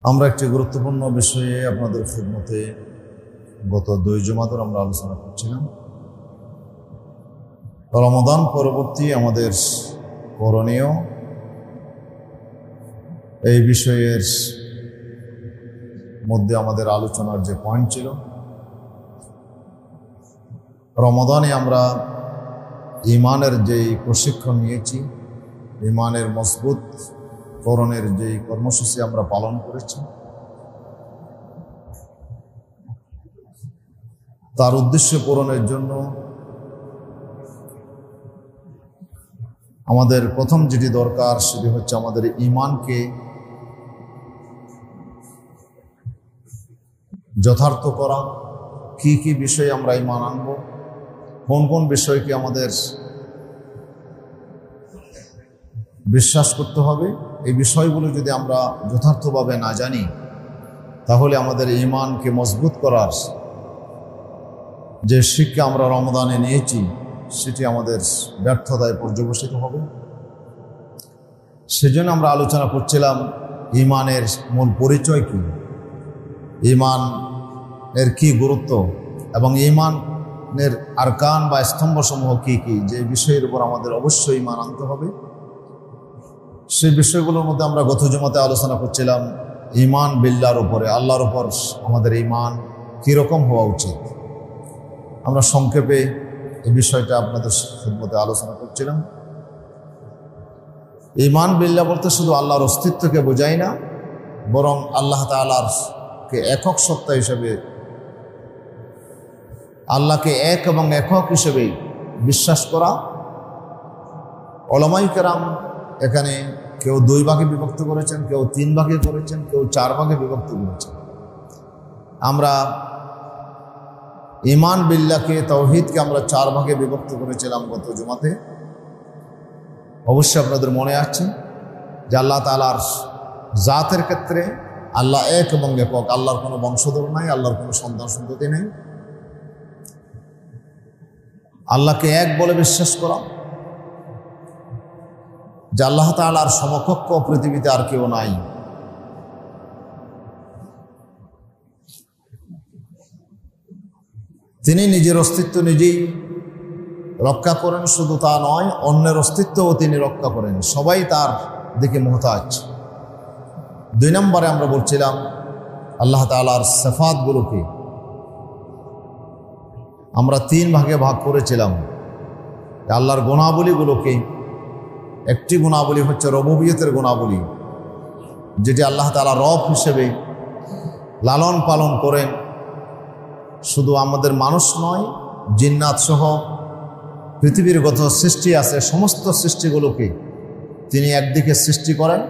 আমরা একটি গুরুত্বপূর্ণ বিষয়ে আপনাদের খিদমতে গত 2 জুমা ধরে আমরা আলোচনা করছিলাম। রমাদান পরবর্তী আমাদের করণীয় এই বিষয়ের মধ্যে আমাদের আলোচনার যে পয়েন্ট ছিল, রমাদানে আমরা ঈমানের যেই প্রশিক্ষণ নিয়েছি, ঈমানের মজবুত করণের যেই কর্মসূচি আমরা পালন করেছি, তার উদ্দেশ্য পূরণের জন্য আমাদের প্রথম যেটি দরকার সেটি হচ্ছে আমাদের ঈমানকে যথার্থ করা। কি কি বিষয়ে আমরা ঈমান আনবো, কোন কোন বিষয়কে আমাদের বিশ্বাস করতে হবে, এই বিষয়গুলো যদি আমরা যথার্থভাবে না জানি তাহলে আমাদের ঈমানকে মজবুত করার যে শিক্ষা আমরা রমাদানে নিয়েছি সেটি আমাদের ব্যর্থতায় পর্যবসিত হবে। সেজন্য আমরা আলোচনা করছিলাম ঈমানের মূল পরিচয় কি, ঈমানের কি গুরুত্ব এবং ঈমানের আরকান বা স্তম্ভসমূহ কি কি, যে বিষয়ের উপর আমাদের অবশ্যই ঈমান আনতে হবে। সেই বিষয়গুলোর মধ্যে আমরা গত জুমাতে আলোচনা করছিলাম ঈমান বিল্লাহর উপরে, আল্লাহর উপর আমাদের ঈমান কীরকম হওয়া উচিত। আমরা সংক্ষেপে এই বিষয়টা আপনাদের খিদমতে আলোচনা করছিলাম। ঈমান বিল্লাহ বলতে শুধু আল্লাহর অস্তিত্বকে বোঝায় না, বরং আল্লাহ তাআলাকে একক সত্তা হিসেবে, আল্লাহকে এক এবং একক হিসেবে বিশ্বাস করা। উলামায়ে কেরাম এখানে কেউ 2 ভাগে বিভক্ত করেছেন, কেউ 3 ভাগে করেছেন, কেউ 4 ভাগে বিভক্ত করেছেন। আমরা ঈমান বিল্লাহকে, তাওহীদকে আমরা 4 ভাগে বিভক্ত করেছিলাম গত জুমাতে। অবশ্যই আপনাদের মনে আছে যে আল্লাহ তাআলার জাতের ক্ষেত্রে আল্লাহ এক এবং একক, আল্লাহর কোনো বংশধর নাই, আল্লাহর কোনো সন্তান সন্ততি নেই। আল্লাহকে এক বলে বিশ্বাস করা, যে আল্লাহ তাআলার সমকক্ষ পৃথিবীতে আর কেউ নাই। তিনি নিজের অস্তিত্ব নিজেই রক্ষা করেন, শুধু তা নয়, অন্যের অস্তিত্বও তিনি রক্ষা করেন। সবাই তার দিকে মুহতাজ। 2 নম্বরে আমরা বলছিলাম আল্লাহ তাআলার সিফাতগুলোকে আমরা 3 ভাগে ভাগ করেছিলাম। আল্লাহর গুণাবলীগুলোকে, একটি গুণাবলী হচ্ছে রুবুবিয়তের গুণাবলী, যেটি আল্লাহ তাআলা রব হিসেবে লালন পালন করেন। শুধু আমাদের মানুষ নয়, জিন্নাত সহ পৃথিবীর যত সৃষ্টি আছে সমস্ত সৃষ্টিগুলোকে তিনি একদিকে সৃষ্টি করেন,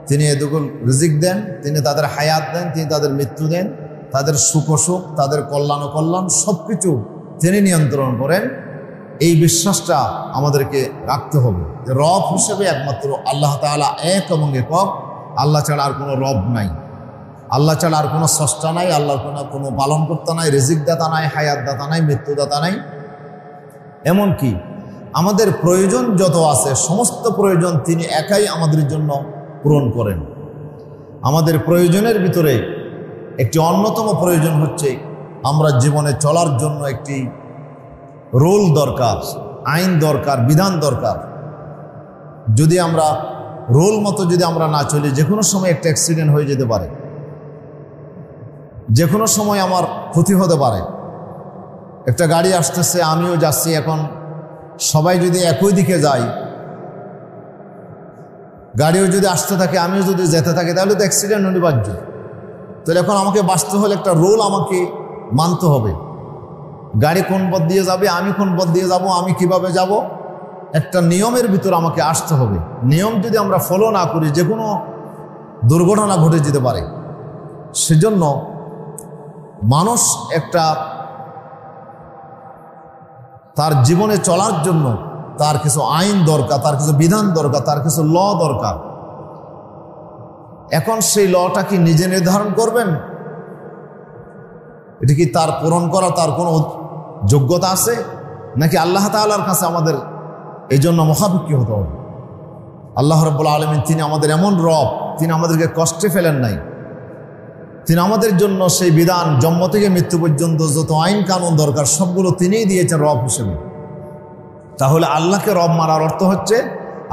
তিনি এদুকুল রিজিক দেন, তিনি তাদের হায়াত দেন, তিনি তাদের মৃত্যু দেন, তাদের সুখ অসুখ, তাদের কল্যাণ অকল্যাণ সব কিছু তিনি নিয়ন্ত্রণ করেন। এই বিশ্বাসটা আমাদেরকে রাখতে হবে যে রব হিসেবে একমাত্র আল্লাহ তাআলা এক এবং একক, আল্লাহ ছাড়া আর কোনো রব নাই, আল্লাহ ছাড়া আর কোনো স্রষ্টা নাই, আল্লাহর কোনো পালনকর্তা নাই, রিজিক দাতা নাই, হায়াত দাতা নাই, মৃত্যুদাতা নাই। এমনকি আমাদের প্রয়োজন যত আছে সমস্ত প্রয়োজন তিনি একাই আমাদের জন্য পূরণ করেন। আমাদের প্রয়োজনের ভিতরে একটি অন্যতম প্রয়োজন হচ্ছে আমরা জীবনে চলার জন্য একটি রুল দরকার, আইন দরকার, বিধান দরকার। যদি আমরা রুল মতো যদি আমরা না চলি, যে কোনো সময় একটা অ্যাক্সিডেন্ট হয়ে যেতে পারে, যে কোনো সময় আমার ক্ষতি হতে পারে। একটা গাড়ি আসতেছে, আমিও যাচ্ছি, এখন সবাই যদি একই দিকে যাই, গাড়িও যদি আসতে থাকে, আমিও যদি যেতে থাকি, তাহলে তো অ্যাক্সিডেন্ট অনিবার্য। তাহলে এখন আমাকে বাঁচতে হলে একটা রুল আমাকে মানতে হবে। গাড়ি কোন পথ দিয়ে যাবে, আমি কোন পথ দিয়ে যাব, আমি কিভাবে যাব, একটা নিয়মের ভিতর আমাকে আসতে হবে। নিয়ম যদি আমরা ফলো না করি, যে কোনো দুর্ঘটনা ঘটে যেতে পারে। সেজন্য মানুষ একটা তার জীবনে চলার জন্য তার কিছু আইন দরকার, তার কিছু বিধান দরকার, তার কিছু ল দরকার। এখন সেই লটা কি নিজে নির্ধারণ করবেন? এটা কি তার পূরণ করা তার কোনো যোগ্যতা আছে, নাকি আল্লাহ তাআলার কাছে আমাদের এই জন্য মুখাপেক্ষী হতে হবে? আল্লাহ রাব্বুল আলামিন তিনি আমাদের এমন রব, তিনি আমাদেরকে কষ্টে ফেলেন নাই, তিনি আমাদের জন্য সেই বিধান জন্ম থেকে মৃত্যু পর্যন্ত যত আইন কানুন দরকার সবগুলো তিনিই দিয়েছেন রব হিসেবে। তাহলে আল্লাহকে রব মানার অর্থ হচ্ছে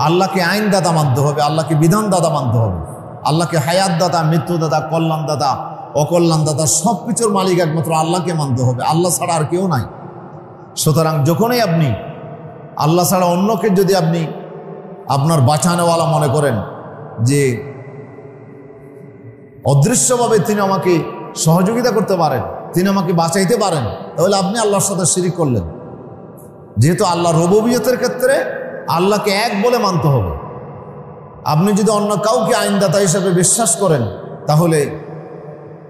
আল্লাহকে আইনদাতা মানতে হবে, আল্লাহকে বিধানদাতা মানতে হবে, আল্লাহকে হায়াতদাতা, মৃত্যুদাতা, কল্যাণদাতা, অকল্যাণদাতা সব কিছুর মালিক একমাত্র আল্লাহকে মানতে হবে, আল্লাহ ছাড়া আর কেউ নাই। সুতরাং যখনই আপনি আল্লাহ ছাড়া অন্যকে যদি আপনি আপনার বাঁচানোওয়ালা মনে করেন, যে অদৃশ্যভাবে তিনি আমাকে সহযোগিতা করতে পারেন, তিনি আমাকে বাঁচাইতে পারেন, তাহলে আপনি আল্লাহর সাথে শিরিক করলেন। যেহেতু আল্লাহ রুবুবিয়তের ক্ষেত্রে আল্লাহকে এক বলে মানতে হবে। আপনি যদি অন্য কাউকে আইনদাতা হিসেবে বিশ্বাস করেন, তাহলে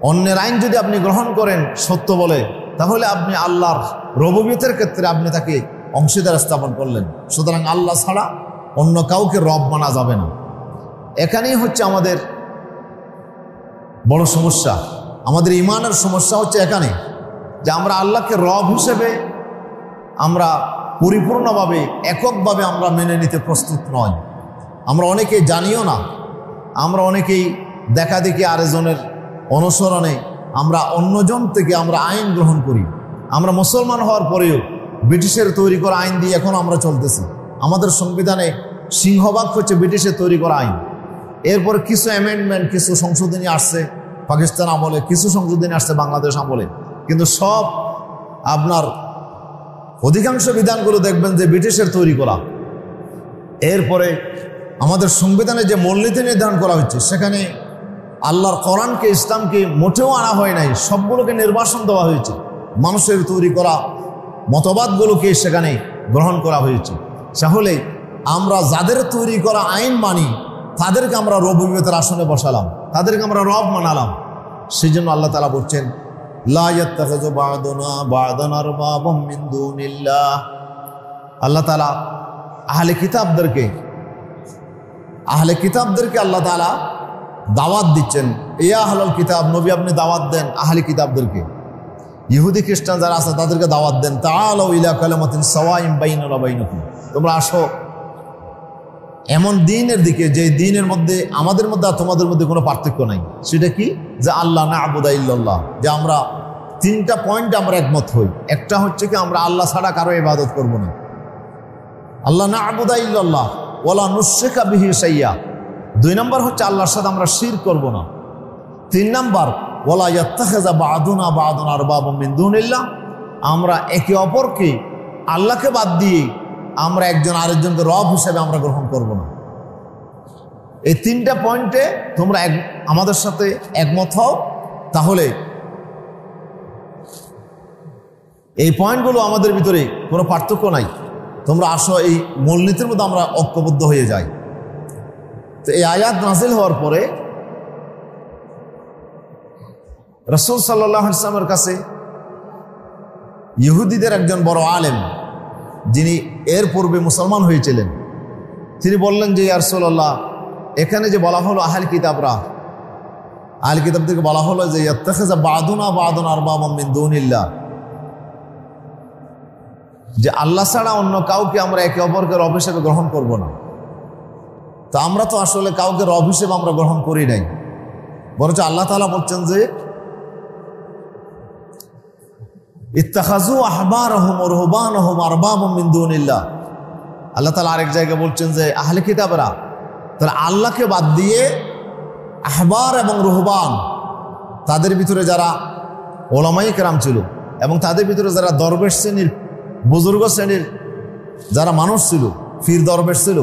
অন্যের আইন যদি আপনি গ্রহণ করেন সত্য বলে, তাহলে আপনি আল্লাহর রুবুবিয়তের ক্ষেত্রে আপনি তাকে অংশীদার স্থাপন করলেন। সুতরাং আল্লাহ ছাড়া অন্য কাউকে রব মানা যাবে না। এখানেই হচ্ছে আমাদের বড় সমস্যা, আমাদের ইমানের সমস্যা হচ্ছে এখানে, যে আমরা আল্লাহকে রব হিসেবে আমরা পরিপূর্ণভাবে এককভাবে আমরা মেনে নিতে প্রস্তুত নয়। আমরা অনেকেই জানিও না, আমরা অনেকেই দেখা দেখি আরেকজনের অনুসরণে আমরা অন্যজন থেকে আমরা আইন গ্রহণ করি। আমরা মুসলমান হওয়ার পরেও ব্রিটিশের তৈরি করা আইন দিয়ে এখন আমরা চলতেছি। আমাদের সংবিধানে সিংহভাগ হচ্ছে ব্রিটিশের তৈরি করা আইন। এরপরে কিছু অ্যামেন্ডমেন্ট, কিছু সংশোধনী আসছে পাকিস্তান আমলে, কিছু সংশোধনী আসছে বাংলাদেশ আমলে, কিন্তু সব আপনার অধিকাংশ বিধানগুলো দেখবেন যে ব্রিটিশের তৈরি করা। এরপরে আমাদের সংবিধানে যে মূলনীতি নির্ধারণ করা হচ্ছে, সেখানে আল্লাহর কোরআনকে, ইসলামকে মোটেও আনা হয় নাই, সবগুলোকে নির্বাসন দেওয়া হয়েছে। মানুষের তৈরি করা মতবাদগুলোকে সেখানে গ্রহণ করা হয়েছে। তাহলে আমরা যাদের তৈরি করা আইন মানি, তাদেরকে আমরা রুবুবিয়তের আসনে বসালাম, তাদেরকে আমরা রব মানালাম। সেই জন্য আল্লাহ তাআলা বলছেন, লা ইয়াত্তাখিযু বা'দুনা বা'দান আরবাবাম মিন দুনিল্লাহ। আল্লাহ তাআলা আহলে কিতাবদেরকে আল্লাহ তাআলা দাওয়াত দিচ্ছেন, ইয়া আহলাল কিতাব, নবী আপনি দাওয়াত দেন আহলে কিতাবদেরকে, ইহুদি খ্রিস্টান যারা আছে তাদেরকে দাওয়াত দেন, তাআলাউ ইলা কালিমাতিন সাওয়াইন বাইনানা ওয়া বাইনাকুম, তোমরা আসো এমন দ্বীনের দিকে যে দ্বীনের মধ্যে আমাদের মধ্যে আর তোমাদের মধ্যে কোনো পার্থক্য নাই। সেটা কি? যে আল্লাহ না'বুদা ইল্লাল্লাহ, যে আমরা তিনটা পয়েন্ট আমরা একমত হই। একটা হচ্ছে কি, আমরা আল্লাহ ছাড়া কারো ইবাদত করব না, আল্লাহ না'বুদা ইল্লাল্লাহ ওয়ালা নুশরিকা বিহি শাইয়্যা। 2 নম্বর হচ্ছে আল্লাহর সাথে আমরা শিরক করব না। 3 নম্বর ওয়ালা ইয়াত্তাখিযা বা'দুনা বা'দান আরবাবাম মিন দুনিল্লাহ, আমরা একে অপরকে আল্লাহকে বাদ দিয়ে আমরা একজন আরেকজনকে রব হিসেবে আমরা গ্রহণ করব না। এই 3টা পয়েন্টে তোমরা আমাদের সাথে একমত হও, তাহলে এই পয়েন্টগুলো আমাদের ভিতরে কোনো পার্থক্য নাই, তোমরা আসো, এই মূলনীতির মধ্যে আমরা ঐক্যবদ্ধ হয়ে যাই। তো এই আয়াত নাজিল হওয়ার পরে রাসূল সাল্লাল্লাহু আলাইহি ওয়াসাল্লামের কাছে ইহুদিদের একজন বড় আলেম, যিনি এর পূর্বে মুসলমান হয়েছিলেন, তিনি বললেন যে ইয়া রাসূলুল্লাহ, এখানে যে বলা হলো আহলে কিতাবদেরকে বলা হলো যে ইয়াত্তাখিযা বা'দুনা বা'দান আরবাবাম মিন দুনিল্লাহ, যে আল্লাহ ছাড়া অন্য কাউকে আমরা একে অপরকে রব হিসেবে গ্রহণ করব না। তো আমরা তো আসলে কাউকে রব হিসেবে আমরা গ্রহণ করি নাই, বরঞ্চ আল্লাহ তাআলা বলছেন যে ইত্তাখাযু আহবারহুম ওয়া রুহবানহুম আরবাবাম মিন দুনিল্লাহ। আল্লাহ তাআলা আরেক জায়গায় বলছেন যে আহলে কিতাবরা তারা আল্লাহকে বাদ দিয়ে আহবার এবং রুহবান, তাদের ভিতরে যারা ওলামায়ে কেরাম ছিল এবং তাদের ভিতরে যারা দরবেশ শ্রেণীর, বুজুর্গ শ্রেণীর যারা মানুষ ছিল, ফির দরবেশ ছিল,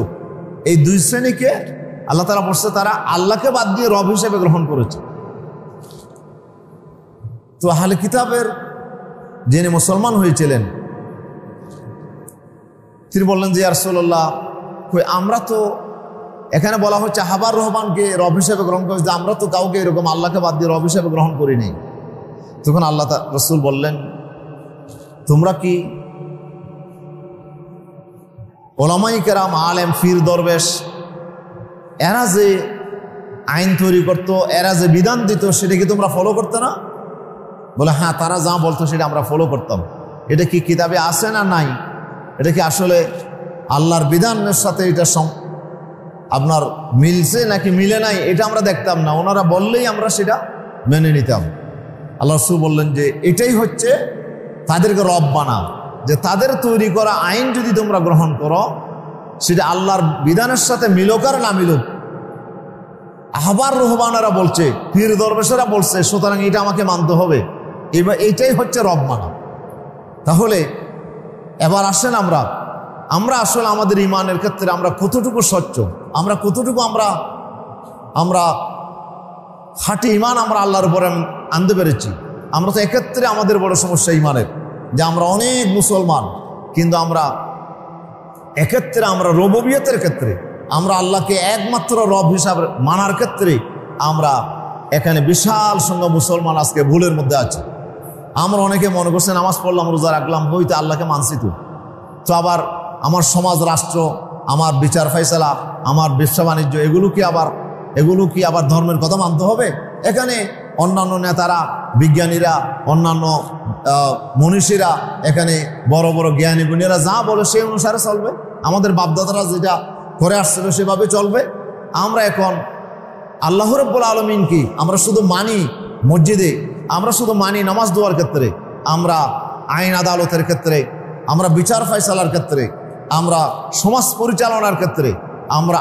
এই 2 শ্রেণীকে আল্লাহ তাআলা বলছে তারা আল্লাহকে বাদ দিয়ে রব হিসেবে গ্রহণ করেছে। তো আহলে কিতাবের যিনি মুসলমান হয়েছিলেন, তিনি বললেন যে ইয়া রাসূলুল্লাহ, আমরা তো এখানে বলা হচ্ছে আহবার রহমানকে রব হিসেবে গ্রহণ করেছে, আমরা তো কাউকে এরকম আল্লাহকে বাদ দিয়ে রব হিসেবে গ্রহণ করিনি। তখন আল্লাহ রাসূল বললেন, তোমরা কি ওলামায়ে কেরাম, আলেম, ফির, দরবেশ, এরা যে আইন তৈরি করত, এরা যে বিধান দিত, সেটা কি তোমরা ফলো করতে না? বলে হ্যাঁ, তারা যা বলতো সেটা আমরা ফলো করতাম। এটা কি কিতাবে আছে না নাই? এটা কি আসলে আল্লাহর বিধানের সাথে এটা আপনার মিলছে নাকি মিলে নাই, এটা আমরা দেখতাম না, ওনারা বললেই আমরা সেটা মেনে নিতাম। আল্লাহ রাসূল বললেন যে এটাই হচ্ছে তাদেরকে রব বানা, যে তাদের তৈরি করা আইন যদি তোমরা গ্রহণ করো সেটা আল্লাহর বিধানের সাথে মিলুক আর না মিলুক। আহবার রুহবানারা বলছে, পীর দরবেশেরা বলছে, সুতরাং এটা আমাকে মানতে হবে। এবার এইটাই হচ্ছে রব মানা। তাহলে এবার আসেন আমরা আসলে আমাদের ইমানের ক্ষেত্রে আমরা কতটুকু স্বচ্ছ, আমরা কতটুকু আমরা খাঁটি ইমান আমরা আল্লাহর উপরে আনতে পেরেছি। আমরা তো এক্ষেত্রে আমাদের বড় সমস্যা ইমানের, যে আমরা অনেক মুসলমান, কিন্তু আমরা এক্ষেত্রে আমরা রুবুবিয়তের ক্ষেত্রে আমরা আল্লাহকে একমাত্র রব হিসাবে মানার ক্ষেত্রে আমরা এখানে বিশাল সংখ্যক মুসলমান আজকে ভুলের মধ্যে আছে। আমরা অনেকে মনে করছে নামাজ পড়লাম, রোজা রাখলাম, হইতে আল্লাহকে মানছি তো আবার আমার সমাজ, রাষ্ট্র, আমার বিচার ফাইসালা, আমার ব্যবসা বাণিজ্য, এগুলো কি আবার ধর্মের কথা মানতে হবে? এখানে অন্যান্য নেতারা, বিজ্ঞানীরা, অন্যান্য মনীষীরা, এখানে বড় বড় জ্ঞানী গুণীরা যা বলে সেই অনুসারে চলবে। আমাদের বাপদাদারা যেটা করে আসছিল সেভাবে চলবে। আমরা এখন আল্লাহ রাব্বুল আলামিন কি আমরা শুধু মানি মসজিদে, আমরা শুধু মানি নামাজ দোয়ার ক্ষেত্রে, আমরা আইন আদালতের ক্ষেত্রে, আমরা বিচার ফাইসালার ক্ষেত্রে, আমরা সমাজ পরিচালনার ক্ষেত্রে আমরা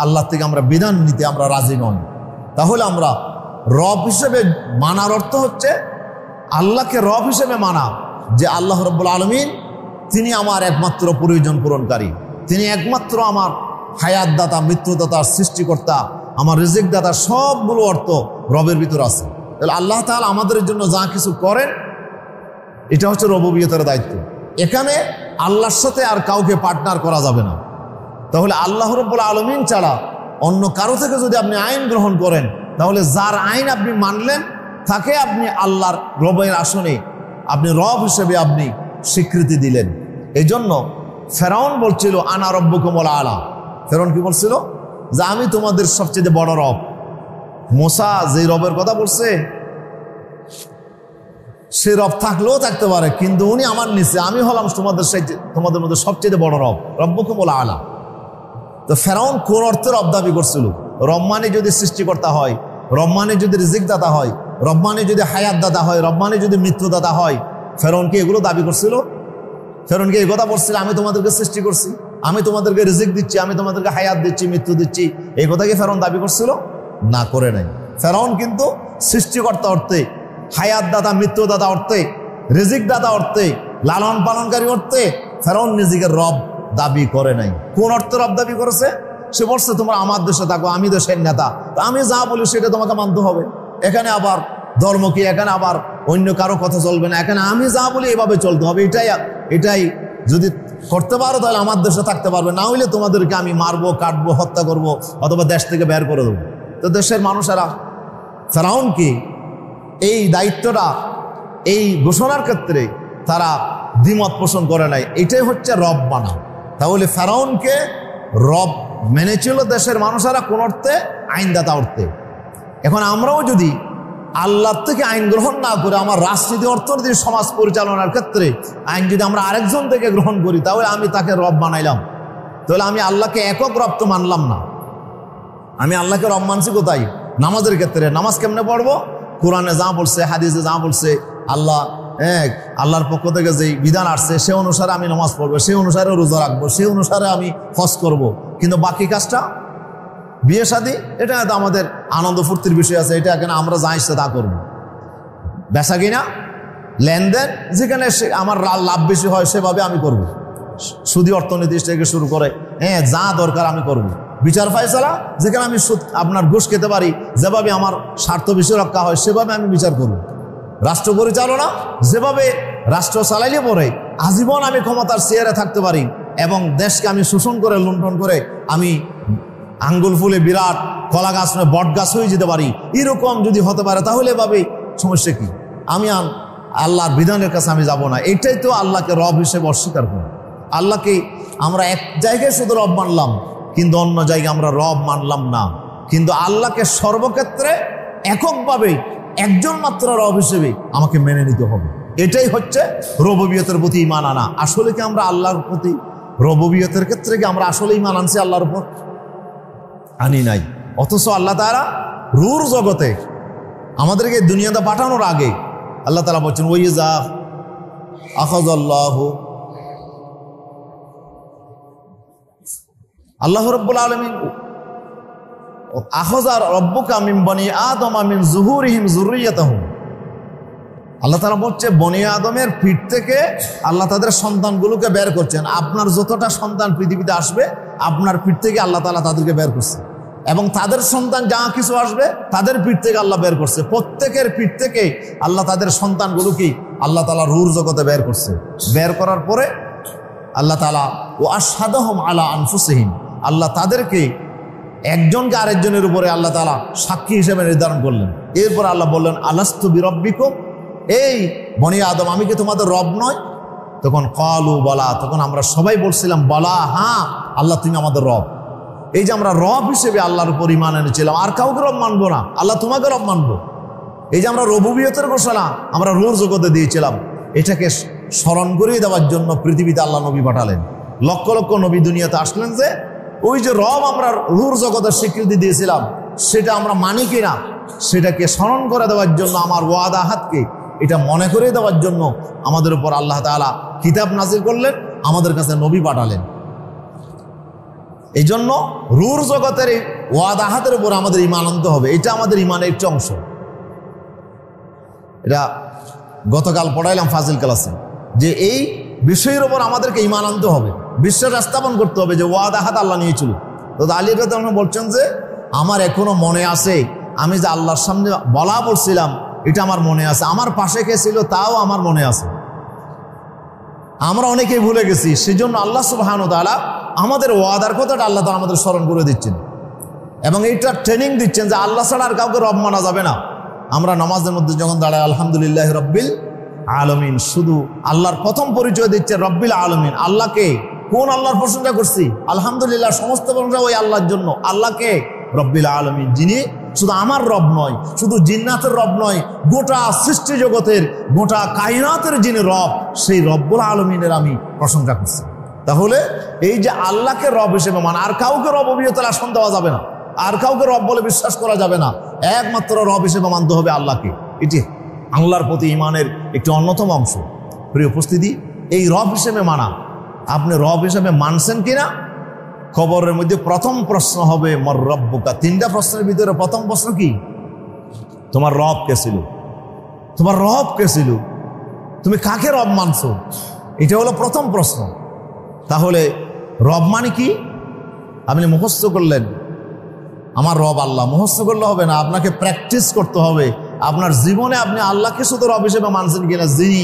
আল্লাহ থেকে আমরা বিধান নিতে আমরা রাজি নই। তাহলে আমরা রব হিসেবে মানার অর্থ হচ্ছে আল্লাহকে রব হিসেবে মানা, যে আল্লাহ রাব্বুল আলামিন তিনি আমার একমাত্র প্রয়োজন পূরণকারী, তিনি একমাত্র আমার হায়াত দাতা, মৃত্যুদাতা, সৃষ্টিকর্তা, আমার রিজিক দাতা, সবগুলো অর্থ রবের ভিতর আছে। তাহলে আল্লাহ তাআলা আমাদের জন্য যা কিছু করেন এটা হচ্ছে রুবুবিয়তের দায়িত্ব। এখানে আল্লাহর সাথে আর কাউকে পার্টনার করা যাবে না। তাহলে আল্লাহ রাব্বুল আলামিন ছাড়া অন্য কারো থেকে যদি আপনি আইন গ্রহণ করেন, তাহলে যার আইন আপনি মানলেন তাকে আপনি আল্লাহর রবের আসনে আপনি রব হিসেবে আপনি স্বীকৃতি দিলেন। এই জন্য ফেরাউন বলছিল আনা রব্বুকুমুল আলা। ফেরাউন কি বলছিল? যে আমি তোমাদের সবচেয়ে বড় রব। মুসা যে রবের কথা বলছে সে রব থাকলেও থাকতে পারে, কিন্তু উনি আমার নিচে, আমি হলাম তোমাদের মধ্যে সবচেয়ে বড় রব, রব্বুকুমুল আলা। তো ফেরাউন কোন অর্থে রব দাবি করছিল? রব্বানি যদি সৃষ্টিকর্তা হয়, রব্বানি যদি রিজিক দাতা হয়, রব্বানি যদি হায়াত দাতা হয়, রব্বানি যদি মৃত্যু দাতা হয়, ফেরাউন কি এগুলো দাবি করছিল? ফেরাউন কি এই কথা বলছিল আমি তোমাদেরকে সৃষ্টি করছি, আমি তোমাদেরকে রিজিক দিচ্ছি, আমি তোমাদেরকে হায়াত দিচ্ছি, মৃত্যু দিচ্ছি? এই কথা কি ফেরাউন দাবি করছিল? না, করে নাই। ফেরাউন কিন্তু সৃষ্টিকর্তা অর্থে, হায়াত দাতা, মৃত্যু দাতা অর্থে, রিজিক দাতা অর্থে, লালন পালনকারী অর্থে ফেরাউন নিজেকে রব দাবি করে নাই। কোন অর্থে রব দাবি করেছে? সে বলছে তোমরা আমার দেশে থাকো, আমি দেশের নেতা, তো আমি যা বলি সেটা তোমাকে মানতে হবে। এখানে আবার ধর্ম কি, এখানে আবার অন্য কারো কথা চলবে না, এখানে আমি যা বলি এভাবে চলতে হবে। এটাই যদি করতে পারো তাহলে আমার দেশে থাকতে পারবে, না হইলে তোমাদেরকে আমি মারবো, কাটবো, হত্যা করব, অথবা দেশ থেকে বের করে দেবো। তো দেশের মানুষেরা ফেরাউন কি এই দায়িত্বটা, এই ঘোষণার ক্ষেত্রে তারা দ্বিমত পোষণ করে নাই। এটাই হচ্ছে রব মানা। তাহলে ফেরাউনকে রব মেনেছিল দেশের মানুষেরা কোন অর্থে? আইনদাতা অর্থে। এখন আমরাও যদি আল্লাহর থেকে আইন গ্রহণ না করে আমার রাজনীতি, অর্থনীতি, সমাজ পরিচালনার ক্ষেত্রে আইন যদি আমরা আরেকজন থেকে গ্রহণ করি, তাহলে আমি তাকে রব বানাইলাম। তাহলে আমি আল্লাহকে একক রব তো মানলাম না। আমি আল্লাহকে রব মানছি কোথায়? নামাজের ক্ষেত্রে। নামাজ কেমনে পড়বো? কোরআনে যা বলছে, হাদিসে যা বলছে, আল্লাহর পক্ষ থেকে যেই বিধান আসছে সে অনুসারে আমি নামাজ পড়বো, সেই অনুসারে রোজা রাখবো, সেই অনুসারে আমি হজ করব। কিন্তু বাকি কাজটা, বিয়ে শাদী, এটা তো আমাদের আনন্দ ফুর্তির বিষয় আছে, এটা এখানে আমরা যা ইচ্ছে তা করবো। বেচা কিনা, লেনদেন, যেখানে আমার লাভ বেশি হয় সেভাবে আমি করব। সুদী অর্থনীতি থেকে শুরু করে যা দরকার আমি করব। বিচার ফায়সালা, যেখানে আমি আপনার ঘুষ খেতে পারি, যেভাবে আমার স্বার্থ বিষয় রক্ষা হয় সেভাবে আমি বিচার করব। রাষ্ট্র পরিচালনা, যেভাবে রাষ্ট্র চালাইলে পরে আজীবন আমি ক্ষমতার চেয়ারে থাকতে পারি এবং দেশকে আমি শোষণ করে, লুণ্ঠন করে আমি আঙ্গুল ফুলে বিরাট কলা গাছ, বট গাছ হয়ে যেতে পারি, এরকম যদি হতে পারে তাহলে এভাবে সমস্যা কি? আমি আল্লাহর বিধানের কাছে আমি যাব না। এটাই তো আল্লাহকে রব হিসেবে অস্বীকার করি। আল্লাহকে আমরা এক জায়গায় শুধু রব মানলাম, কিন্তু অন্য জায়গায় আমরা রব মানলাম না। কিন্তু আল্লাহকে সর্বক্ষেত্রে এককভাবে একজন মাত্র রব হিসেবে আমাকে মেনে নিতে হবে। এটাই হচ্ছে রুবুবিয়তের প্রতি ঈমান আনা। আসলে কি আমরা আল্লাহর প্রতি রুবুবিয়তের ক্ষেত্রে কি আমরা আসলে ঈমান আনছি আল্লাহর উপর? আনি নাই। অথচ আল্লাহ তাআলা রুর জগতে আমাদেরকে দুনিয়াতে পাঠানোর আগে আল্লাহ তাআলা বলছেন ওয়াইজা আখাযাল্লাহু আল্লাহ রাব্বুল আলামিন আখাযা রাব্বুকা মিন বনি আদম মিন যুহুরিহিম যুররিয়াতাহুম। আল্লাহ তাআলা বলছে বনি আদমের পিঠ থেকে আল্লাহ তাদের সন্তানগুলোকে বের করছেন। আপনার যতটা সন্তান পৃথিবীতে আসবে আপনার পিঠ থেকে আল্লাহ তাআলা তাদেরকে বের করছে, এবং তাদের সন্তান যা কিছু আসবে তাদের পিঠ থেকে আল্লাহ বের করছে। প্রত্যেকের পিঠ থেকে আল্লাহ তাদের সন্তানগুলোকে আল্লাহ তাআলা রূর জগতে বের করছে। বের করার পরে আল্লাহ তাআলা ও আশহাদাহুম আলা আনফুসিহিম, আল্লাহ তাদেরকে একজনকে আরেকজনের উপরে আল্লাহ তাআলা সাক্ষী হিসেবে নির্ধারণ করলেন। এরপর আল্লাহ বললেন আলাস্তু বিরব্বিকুম, এই বনি আদম আমি কি তোমাদের রব নয়? তখন ক্বালু বালা, তখন আমরা সবাই বলছিলাম বালা, হ্যাঁ আল্লাহ তুমি আমাদের রব। এই যে আমরা রব হিসেবে আল্লাহর উপর ঈমান এনেছিলাম, আর কাউকে রব মানবো না, আল্লাহ তোমাকে রব মানবো। এই যে আমরা রুবুবিয়তের ঘোষণা আমরা রুর জগতে দিয়েছিলাম, এটাকে স্মরণ করিয়ে দেওয়ার জন্য পৃথিবীতে আল্লাহ নবী পাঠালেন। লক্ষ লক্ষ নবী দুনিয়াতে আসলেন যে ওই যে রব আমরা রুর জগতের স্বীকৃতি দিয়েছিলাম সেটা আমরা মানি কিনা সেটাকে স্মরণ করে দেওয়ার জন্য, আমার ওয়াদা হাতকে এটা মনে করে দেওয়ার জন্য আমাদের উপর আল্লাহ তাআলা কিতাব নাজিল করলেন, আমাদের কাছে নবী পাঠালেন। এই জন্য রুর জগতের এই ওয়াদা হাতের উপর আমাদের ঈমান আনতে হবে, এটা আমাদের ঈমানের একটি অংশ। এটা গতকাল পড়াইলাম ফাজিল ক্লাসে, যে এই বিষয়ের উপর আমাদেরকে ঈমান আনতে হবে, বিশ্বাস স্থাপন করতে হবে যে ওয়াদা হাত আল্লাহ নিয়েছিল। তো আলী রাদিয়াল্লাহু আনহু বলছেন যে আমার এখনো মনে আছে আমি যে আল্লাহর সামনে বলা বলছিলাম, এটা আমার মনে আছে, আমার পাশে কে ছিল তাও আমার মনে আছে। আমরা অনেকেই ভুলে গেছি, সেজন্য আল্লাহ সুবহানাহু ওয়া তাআলা আমাদের ওয়াদার কথাটা আল্লাহ তাআলা আমাদের স্মরণ করে দিচ্ছেন, এবং এইটা ট্রেনিং দিচ্ছেন যে আল্লাহ ছাড়া আর কাউকে রব মানা যাবে না। আমরা নামাজের মধ্যে যখন দাঁড়াই আলহামদুলিল্লাহ রব্বিল আলামিন, শুধু আল্লাহর প্রথম পরিচয় দিচ্ছে রব্বিল আলামিন। আল্লাহকে কোন আল্লাহর প্রশংসা করছি? আলহামদুলিল্লাহ, সমস্ত প্রশংসা ওই আল্লাহর জন্য। আল্লাহকে রব্বিল আলামিন, যিনি শুধু আমার রব নয়, শুধু জিন্নাতের রব নয়, গোটা সৃষ্টি জগতের গোটা কায়নাতের যিনি রব, সেই রব্বুল আলামিনের আমি প্রশংসা করছি। তাহলে এই যে আল্লাহকে রব হিসেবে মান, আর কাউকে রববিয়তের আসন দেওয়া যাবে না, আর কাউকে রব বলে বিশ্বাস করা যাবে না, একমাত্র রব হিসেবে মানতে হবে আল্লাহকে। এটি আল্লাহর প্রতি ঈমানের একটি অন্যতম অংশ। প্রিয় উপস্থিতি, এই রব হিসেবে মানা, আপনি রব হিসেবে মানছেন কিনা? কবরের মধ্যে প্রথম প্রশ্ন হবে মর রব্বুকা। তিনটা প্রশ্নের ভিতরে প্রথম প্রশ্ন কি? তোমার রব কে ছিল? তোমার রব কে ছিল? তুমি কাকে রব মানছো? এটা হলো প্রথম প্রশ্ন। তাহলে রব মানে কি? আপনি মুখস্থ করলেন আমার রব আল্লাহ, মুখস্থ করলে হবে না, আপনাকে প্র্যাকটিস করতে হবে। আপনার জীবনে আপনি আল্লাহকে শুধু রব হিসেবে মানছেন কিনা? যিনি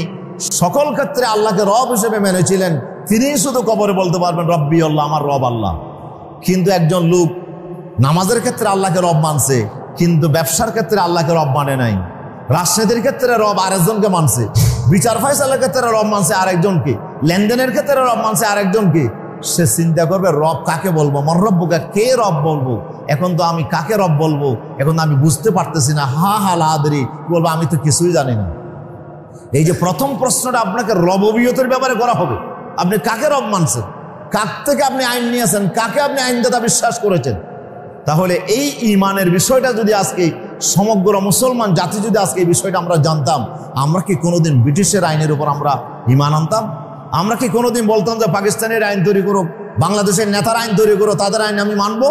সকল ক্ষেত্রে আল্লাহকে রব হিসেবে মেনেছিলেন তিনিই শুধু কবরে বলতে পারবেন রব্বি আল্লাহ, আমার রব আল্লাহ। কিন্তু একজন লোক নামাজের ক্ষেত্রে আল্লাহকে রব মানছে, কিন্তু ব্যবসার ক্ষেত্রে আল্লাহকে রব মানে নাই। রাজনীতির ক্ষেত্রে রব আরেকজনকে মানছে, বিচার ফয়সালার ক্ষেত্রে রব মানছে আরেকজনকে, লেনদেনের ক্ষেত্রে রব মানছে আরেকজনকে। সে চিন্তা করবে রব কাকে বলবো, মর রব্বুকা, কে রব বলবো? এখন তো আমি কাকে রব বলবো, এখন আমি বুঝতে পারতেছি না, হা হা লাহাদি বলবো, আমি তো কিছুই জানি না। এই যে প্রথম প্রশ্নটা আপনাকে রববিয়তের ব্যাপারে করা হবে, আপনি কাকে রব মানছেন, কাক থেকে আপনি আইন নিয়েছেন, কাকে আপনি আইনদাতা বিশ্বাস করেছেন। তাহলে এই ঈমানের বিষয়টা যদি আজকে সমগ্র মুসলমান জাতি যদি আজকে এই বিষয়টা আমরা জানতাম, আমরা কি কোনোদিন ব্রিটিশের আইনের উপর আমরা ঈমান আনতাম? আমরা কি কোনোদিন বলতাম যে পাকিস্তানের আইন তৈরি করুক, বাংলাদেশের নেতার আইন তৈরি করো, তাদের আইন আমি মানবো?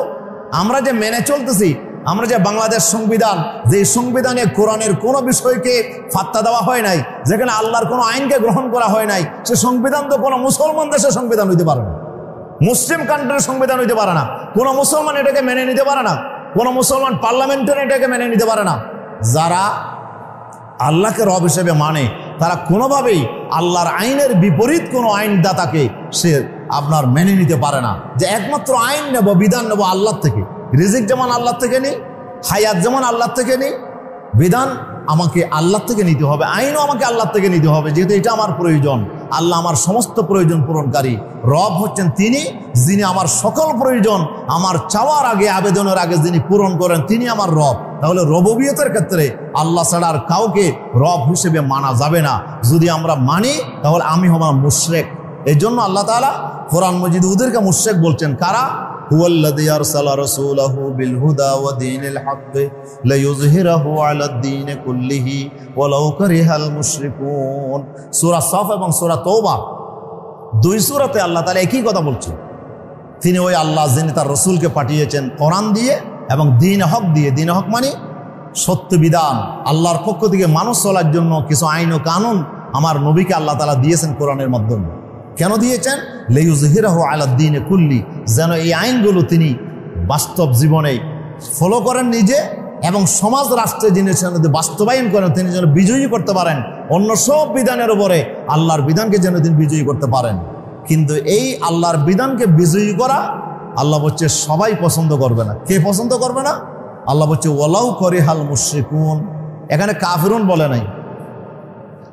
আমরা যে মেনে চলতেছি, আমরা যে বাংলাদেশ সংবিধান, যে সংবিধানে কোরআনের কোনো বিষয়কে ফাত্তা দেওয়া হয় নাই, যেখানে আল্লাহর কোনো আইনকে গ্রহণ করা হয় নাই, সে সংবিধান তো কোনো মুসলমান দেশের সংবিধান হইতে পারে না, মুসলিম কান্ট্রির সংবিধান হইতে পারে না। কোনো মুসলমান এটাকে মেনে নিতে পারে না, কোনো মুসলমান পার্লামেন্টের এটাকে মেনে নিতে পারে না। যারা আল্লাহকে রব হিসেবে মানে তারা কোনোভাবেই আল্লাহর আইনের বিপরীত কোনো আইনদাতাকে সে আপনার মেনে নিতে পারে না, যে একমাত্র আইন নেব, বিধান নেব আল্লাহ থেকে। রিজিক যেমন আল্লাহ থেকে নিই, হায়াত যেমন আল্লাহ থেকে নিই, বিধান আমাকে আল্লাহ থেকে নিতে হবে, আইনও আমাকে আল্লাহ থেকে নিতে হবে, যেহেতু এটা আমার প্রয়োজন। আল্লাহ আমার সমস্ত প্রয়োজন পূরণকারী। রব হচ্ছেন তিনি, যিনি আমার সকল প্রয়োজন আমার চাওয়ার আগে, আবেদনের আগে যিনি পূরণ করেন, তিনি আমার রব। তাহলে রববিয়তের ক্ষেত্রে আল্লাহ ছাড়া আর কাউকে রব হিসেবে মানা যাবে না। যদি আমরা মানি তাহলে আমি হলাম মুশরিক। এই জন্য আল্লাহ তাআলা কোরআন মজিদে ওদেরকে মুশরিক বলছেন। কারা? হুয়াল্লাযী আরসালা রাসূলাহু বিল হুদা ওয়া দীনিল হক লিইয়ুযহিরাহু আলাদ দীনি কুল্লিহি ওয়ালাউ কারিহাল মুশরিকুন। সূরা সাফ এবং সূরা তাওবা, দুই সূরাতে আল্লাহ তাআলা একই কথা বলছেন। তিনি ওই আল্লাহ যিনি তার রসুলকে পাঠিয়েছেন কোরআন দিয়ে এবং দ্বীন হক দিয়ে। দ্বীন হক মানে সত্য বিধান, আল্লাহর পক্ষ থেকে মানুষ চলার জন্য কিছু আইন ও কানুন আমার নবীকে আল্লাহ তাআলা দিয়েছেন কোরআনের মাধ্যমে। কেন দিয়েছেন? লিইয়ুযহিরাহু আলাদ দীনি কুল্লি, যেন এই আইনগুলো তিনি বাস্তব জীবনে ফলো করেন নিজে এবং সমাজ রাষ্ট্রে যিনি বাস্তবায়ন করেন তিনি যেন বিজয়ী করতে পারেন অন্য সব বিধানের উপরে আল্লাহর বিধানকে যেন তিনি বিজয়ী করতে পারেন। কিন্তু এই আল্লাহর বিধানকে বিজয়ী করা আল্লাহ বলছে সবাই পছন্দ করবে না। কে পছন্দ করবে না? আল্লাহ বলছে ওয়ালাউ কারিহাল মুশরিকুন। এখানে কাফিরুন বলে নাই,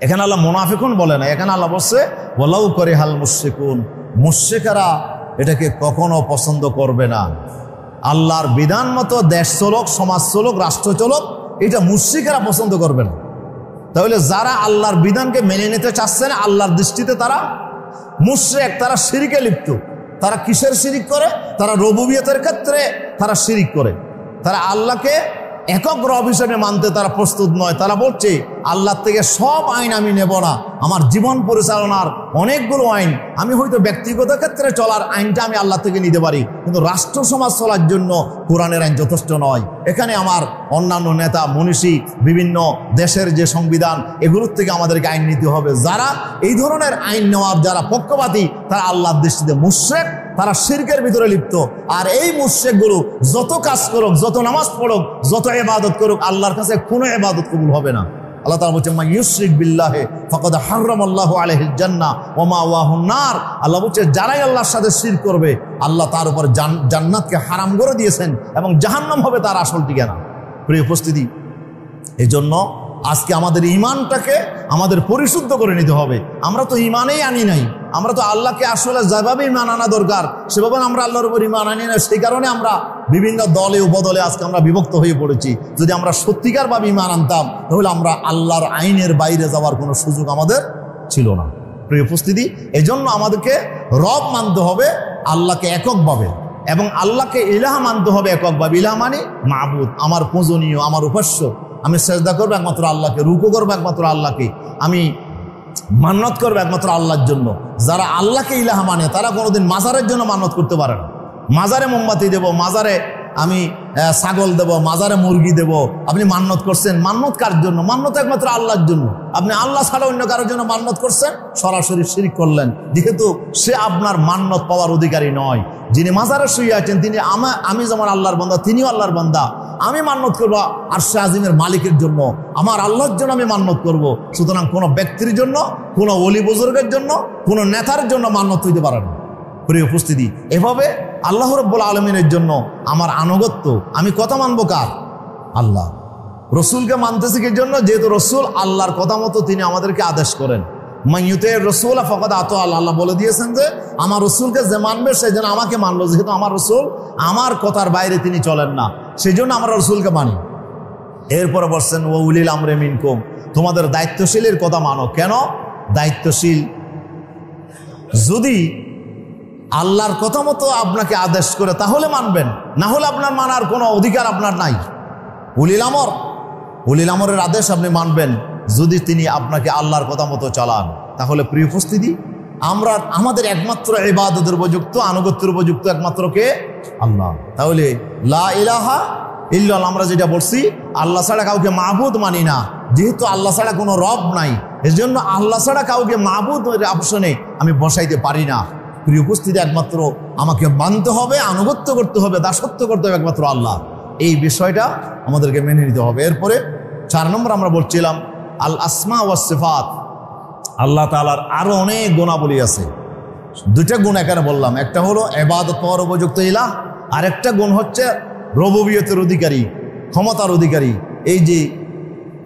এখানে আল্লাহ মুনাফিকুন বলে নাই, এখানে আল্লাহ বলছে ওয়ালাউ কারিহাল মুশরিকুন। মুশরিকেরা এটাকে কখনো পছন্দ করবে না। আল্লাহর বিধান মতো দেশ চলক, সমাজ চলক, রাষ্ট্র চলক, এটা মুশরিকেরা পছন্দ করবে না। তাহলে যারা আল্লাহর বিধানকে মেনে নিতে চাচ্ছে না আল্লাহর দৃষ্টিতে তারা মুশরিক, তারা শিরকে লিপ্ত। তারা কিসের শিরিক করে? তারা রুবুবিয়তের ক্ষেত্রে তারা শিরিক করে। তারা আল্লাহকে একক রব হিসেবে মানতে তারা প্রস্তুত নয়। তারা বলছে আল্লাহর থেকে সব আইন আমি নেব না, আমার জীবন পরিচালনার অনেকগুলো আইন, আমি হয়তো ব্যক্তিগত ক্ষেত্রে চলার আইনটা আমি আল্লাহ থেকে নিতে পারি, কিন্তু রাষ্ট্র সমাজ চলার জন্য কোরআনের আইন যথেষ্ট নয়। এখানে আমার অন্যান্য নেতা মনীষী, বিভিন্ন দেশের যে সংবিধান, এগুলোর থেকে আমাদেরকে আইন নিতে হবে। যারা এই ধরনের আইন নেওয়ার যারা পক্ষপাতী তারা আল্লাহর দৃষ্টিতে মুশরিক, তারা শিরকের ভিতরে লিপ্ত। আর এই মুশরিকগুলো যত কাজ করুক, যত নামাজ পড়ুক, যত ইবাদত করুক, আল্লাহর কাছে কোনো ইবাদত কবুল হবে না। আল্লাহ তাআলা বলছেন মান ইউশরিক বিল্লাহি ফাকাদ হারামাল্লাহু আলাইহিল জান্নাহ ওয়া মাওয়াহুন নার। আল্লাহ বলছে যারাই আল্লাহর সাথে শিরক করবে আল্লাহ তার উপর জান্নাতকে হারাম করে দিয়েছেন এবং জাহান্নাম হবে তার আসল ঠিকানা। প্রিয় উপস্থিতি, এই জন্য আজকে আমাদের ঈমানটাকে আমাদের পরিশুদ্ধ করে নিতে হবে। আমরা তো ঈমানেই আনি নাই, আমরা তো আল্লাহকে আসলে যেভাবে ঈমান আনা দরকার সেভাবে আমরা আল্লাহর উপর ঈমান আনি না। সেই কারণে আমরা বিভিন্ন দলে উপদলে আজকে আমরা বিভক্ত হয়ে পড়েছি। যদি আমরা সত্যিকারভাবে ঈমান আনতাম তাহলে আমরা আল্লাহর আইনের বাইরে যাওয়ার কোনো সুযোগ আমাদের ছিল না। প্রিয় উপস্থিতি, এজন্য আমাদেরকে রব মানতে হবে আল্লাহকে এককভাবে এবং আল্লাহকে ইলাহ মানতে হবে এককভাবে। ইলাহ মানে মাবুদ, আমার পূজনীয়, আমার উপাস্য। আমি সেজদা করবো একমাত্র আল্লাহকে, রুকু করবো একমাত্র আল্লাহকে, আমি মান্নত করবো একমাত্র আল্লাহর জন্য। যারা আল্লাহকে ইলাহ মানে তারা কোনোদিন মাজারের জন্য মান্নত করতে পারে না। মাজারে মোমবাতি দেব, মাজারে আমি ছাগল দেব, মাজারে মুরগি দেব। আপনি মান্নত করছেন, মান্নত কার জন্য? মান্নত একমাত্র আল্লাহর জন্য। আপনি আল্লাহ ছাড়া অন্য কারোর জন্য মান্নত করছেন, সরাসরি শিরক করলেন, যেহেতু সে আপনার মান্নত পাওয়ার অধিকারী নয়। যিনি মাজারে শুয়ে আছেন তিনি আমি যেমন আল্লাহর বান্দা, তিনিও আল্লাহর বান্দা। আমি মান্নত করবো আরশে আজিমের মালিকের জন্য, আমার আল্লাহর জন্য আমি মান্নত করব। সুতরাং কোনো ব্যক্তির জন্য, কোনো ওলি বুজুর্গের জন্য, কোনো নেতার জন্য মান্নত হইতে পারে না। প্রিয় উপস্থিতি, এভাবে আল্লাহ রাব্বুল আলামিনের জন্য আমার আনুগত্য, আমি কথা মানবো কার? আল্লাহ। রসুলকে মানতেছি কি জন্য? যেহেতু রসুল আল্লাহর কথা মতো তিনি আমাদেরকে আদেশ করেন। মাইয়ুতে রসুল ফাকাদ আতা আল্লাহ। আল্লাহ বলে দিয়েছেন যে আমার রসুলকে যে মানবে সে যেন আমাকে মানলো। যেহেতু আমার রসুল আমার কথার বাইরে তিনি চলেন না, সেই জন্য আমরা রসুলকে মানি। এরপরে বলছেন ওয়া উলিল আমরি মিনকুম, তোমাদের দায়িত্বশীলের কথা মানো। কেন? দায়িত্বশীল যদি আল্লাহর কথা মতো আপনাকে আদেশ করে তাহলে মানবেন, না হলে আপনার মানার কোনো অধিকার আপনার নাই। উলিল আমরের আদেশ আপনি মানবেন যদি তিনি আপনাকে আল্লাহর কথা মতো চালান। তাহলে প্রিয় উপস্থিতি, আমাদের একমাত্র ইবাদতের উপযুক্ত, আনুগত্যের উপযুক্ত একমাত্র কে? আল্লাহ। তাহলে লা ইলাহা ইল্লাল্লাহ, আমরা যেটা বলছি আল্লাহ ছাড়া কাউকে মাবুদ মানি না। যেহেতু আল্লাহ ছাড়া কোনো রব নাই, এজন্য আল্লাহ ছাড়া কাউকে মাবুদ অপশনে আমি বসাইতে পারি না। প্রিয় উপস্থিতি, একমাত্র আমাকে মানতে হবে, আনুগত্য করতে হবে, দাসত্ব করতে হবে একমাত্র আল্লাহ। এই বিষয়টা আমাদেরকে মেনে নিতে হবে। এরপরে 4 নম্বর আমরা বলছিলাম আল আসমা ওয়াস সিফাত। আল্লাহ তাআলার আরো অনেক গুণাবলী আছে। 2টা গুণ এখানে বললাম, একটা হলো ইবাদত পাওয়ার উপযুক্ত ইলাহ, আর একটা গুণ হচ্ছে রুবুবিয়তের অধিকারী, ক্ষমতার অধিকারী। এই যে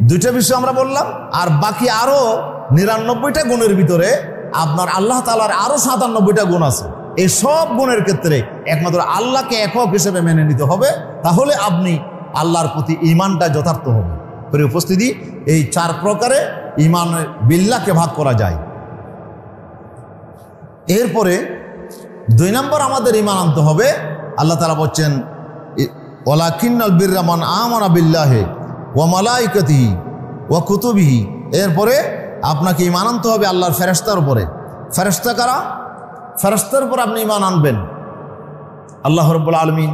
2টা বিষয় আমরা বললাম, আর বাকি আরো 99টা গুণের ভিতরে আপনার আল্লাহ তাআলার আরো 97টা গুণ আছে। এই সব গুণের ক্ষেত্রে একমাত্র আল্লাহকে একক হিসেবে মেনে নিতে হবে, তাহলে আপনি আল্লাহর প্রতি ঈমানটা যথার্থ হবে। প্রিয় উপস্থিতি, এই 4 প্রকারে ঈমান বিল্লাহকে ভাগ করা যায়। এরপরে 2 নম্বর আমাদের ঈমান আনতে হবে আল্লাহ তাআলা বলছেন ওয়ালাকিন্নাল বিররা মান আমানা বিল্লাহি ওয়া মালাইকাতিহি ওয়া কুতুবিহি, এরপরে আপনাকে ঈমান আনতে হবে আল্লাহর ফেরেশতার উপরে। ফেরেশতা কারা? ফেরেশতার উপর আপনি ঈমান আনবেন। আল্লাহ রাব্বুল আলামিন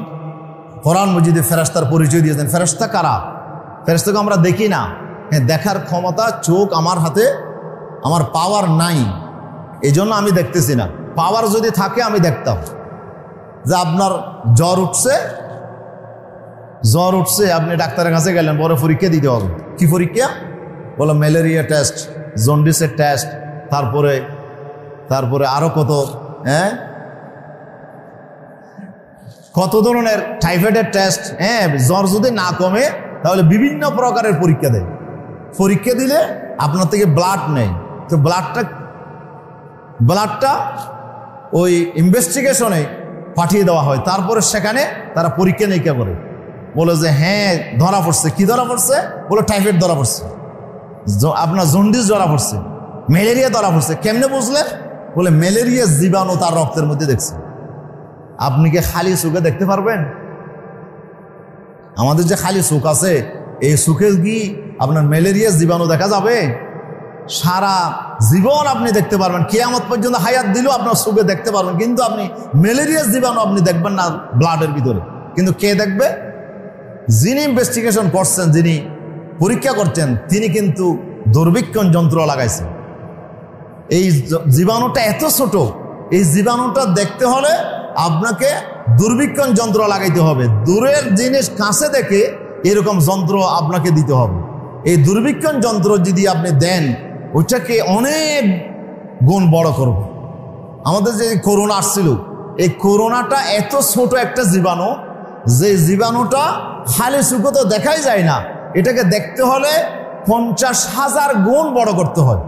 কোরআন মাজিদে ফেরেশতার পরিচয় দিয়েছেন। ফেরেশতা কারা? ফেরেশতাকে আমরা দেখি না, হ্যাঁ দেখার ক্ষমতা চোখ আমার হাতে, আমার পাওয়ার নাই, এই জন্য আমি দেখতেছি না। পাওয়ার যদি থাকে আমি দেখতাম যে আপনার জ্বর উঠছে, আপনি ডাক্তারের কাছে গেলেন, বড় পরীক্ষা দিতে হবে। কি পরীক্ষা? বলো ম্যালেরিয়া টেস্ট, জন্ডিসের টেস্ট, তারপরে আরো কত ধরনের টাইফয়েডের টেস্ট। হ্যাঁ, জ্বর যদি না কমে তাহলে বিভিন্ন প্রকারের পরীক্ষা দেয়। পরীক্ষা দিলে আপনার থেকে ব্লাড নেয়, তো ব্লাডটা ওই ইনভেস্টিগেশনে পাঠিয়ে দেওয়া হয়। তারপরে সেখানে তারা পরীক্ষা নিরীক্ষা করে, বলে যে হ্যাঁ ধরা পড়ছে। কি ধরা পড়ছে? বলে টাইফয়েড ধরা পড়ছে, আপনার জন্ডিস ধরা পড়ছে, ম্যালেরিয়া ধরা পড়ছে। কেমনে বুঝলেন? বলে ম্যালেরিয়া জীবাণু তার রক্তের মধ্যে দেখছে। আপনি কি খালি চোখে দেখতে পারবেন? আমাদের যে খালি চোখ আছে, এই চোখে কি আপনার ম্যালেরিয়া জীবাণু দেখা যাবে? সারা জীবন আপনি দেখতে পারবেন, কিয়ামত পর্যন্ত হায়াত দিলেও আপনার চোখে দেখতে পারবেন, কিন্তু আপনি ম্যালেরিয়া জীবাণু আপনি দেখবেন না ব্লাডের ভিতরে। কিন্তু কে দেখবে? যিনি ইনভেস্টিগেশন করছেন, যিনি পরীক্ষা করছেন, তিনি কিন্তু দুর্বীক্ষণ যন্ত্র লাগাইছেন। এই জীবাণুটা এত ছোট, এই জীবাণুটা দেখতে হলে আপনাকে দুর্বীক্ষণ যন্ত্র লাগাইতে হবে। দূরের জিনিস কাছে দেখে এরকম যন্ত্র আপনাকে দিতে হবে। এই দুর্বীক্ষণ যন্ত্র যদি আপনি দেন, ওইটাকে অনেক গুণ বড় করবে। আমাদের যে করোনা আসছিল, এই করোনাটা এত ছোট একটা জীবাণু, যে জীবাণুটা খালি চোখে তো দেখাই যায় না, এটাকে দেখতে হলে 50,000 গুণ বড় করতে হয়।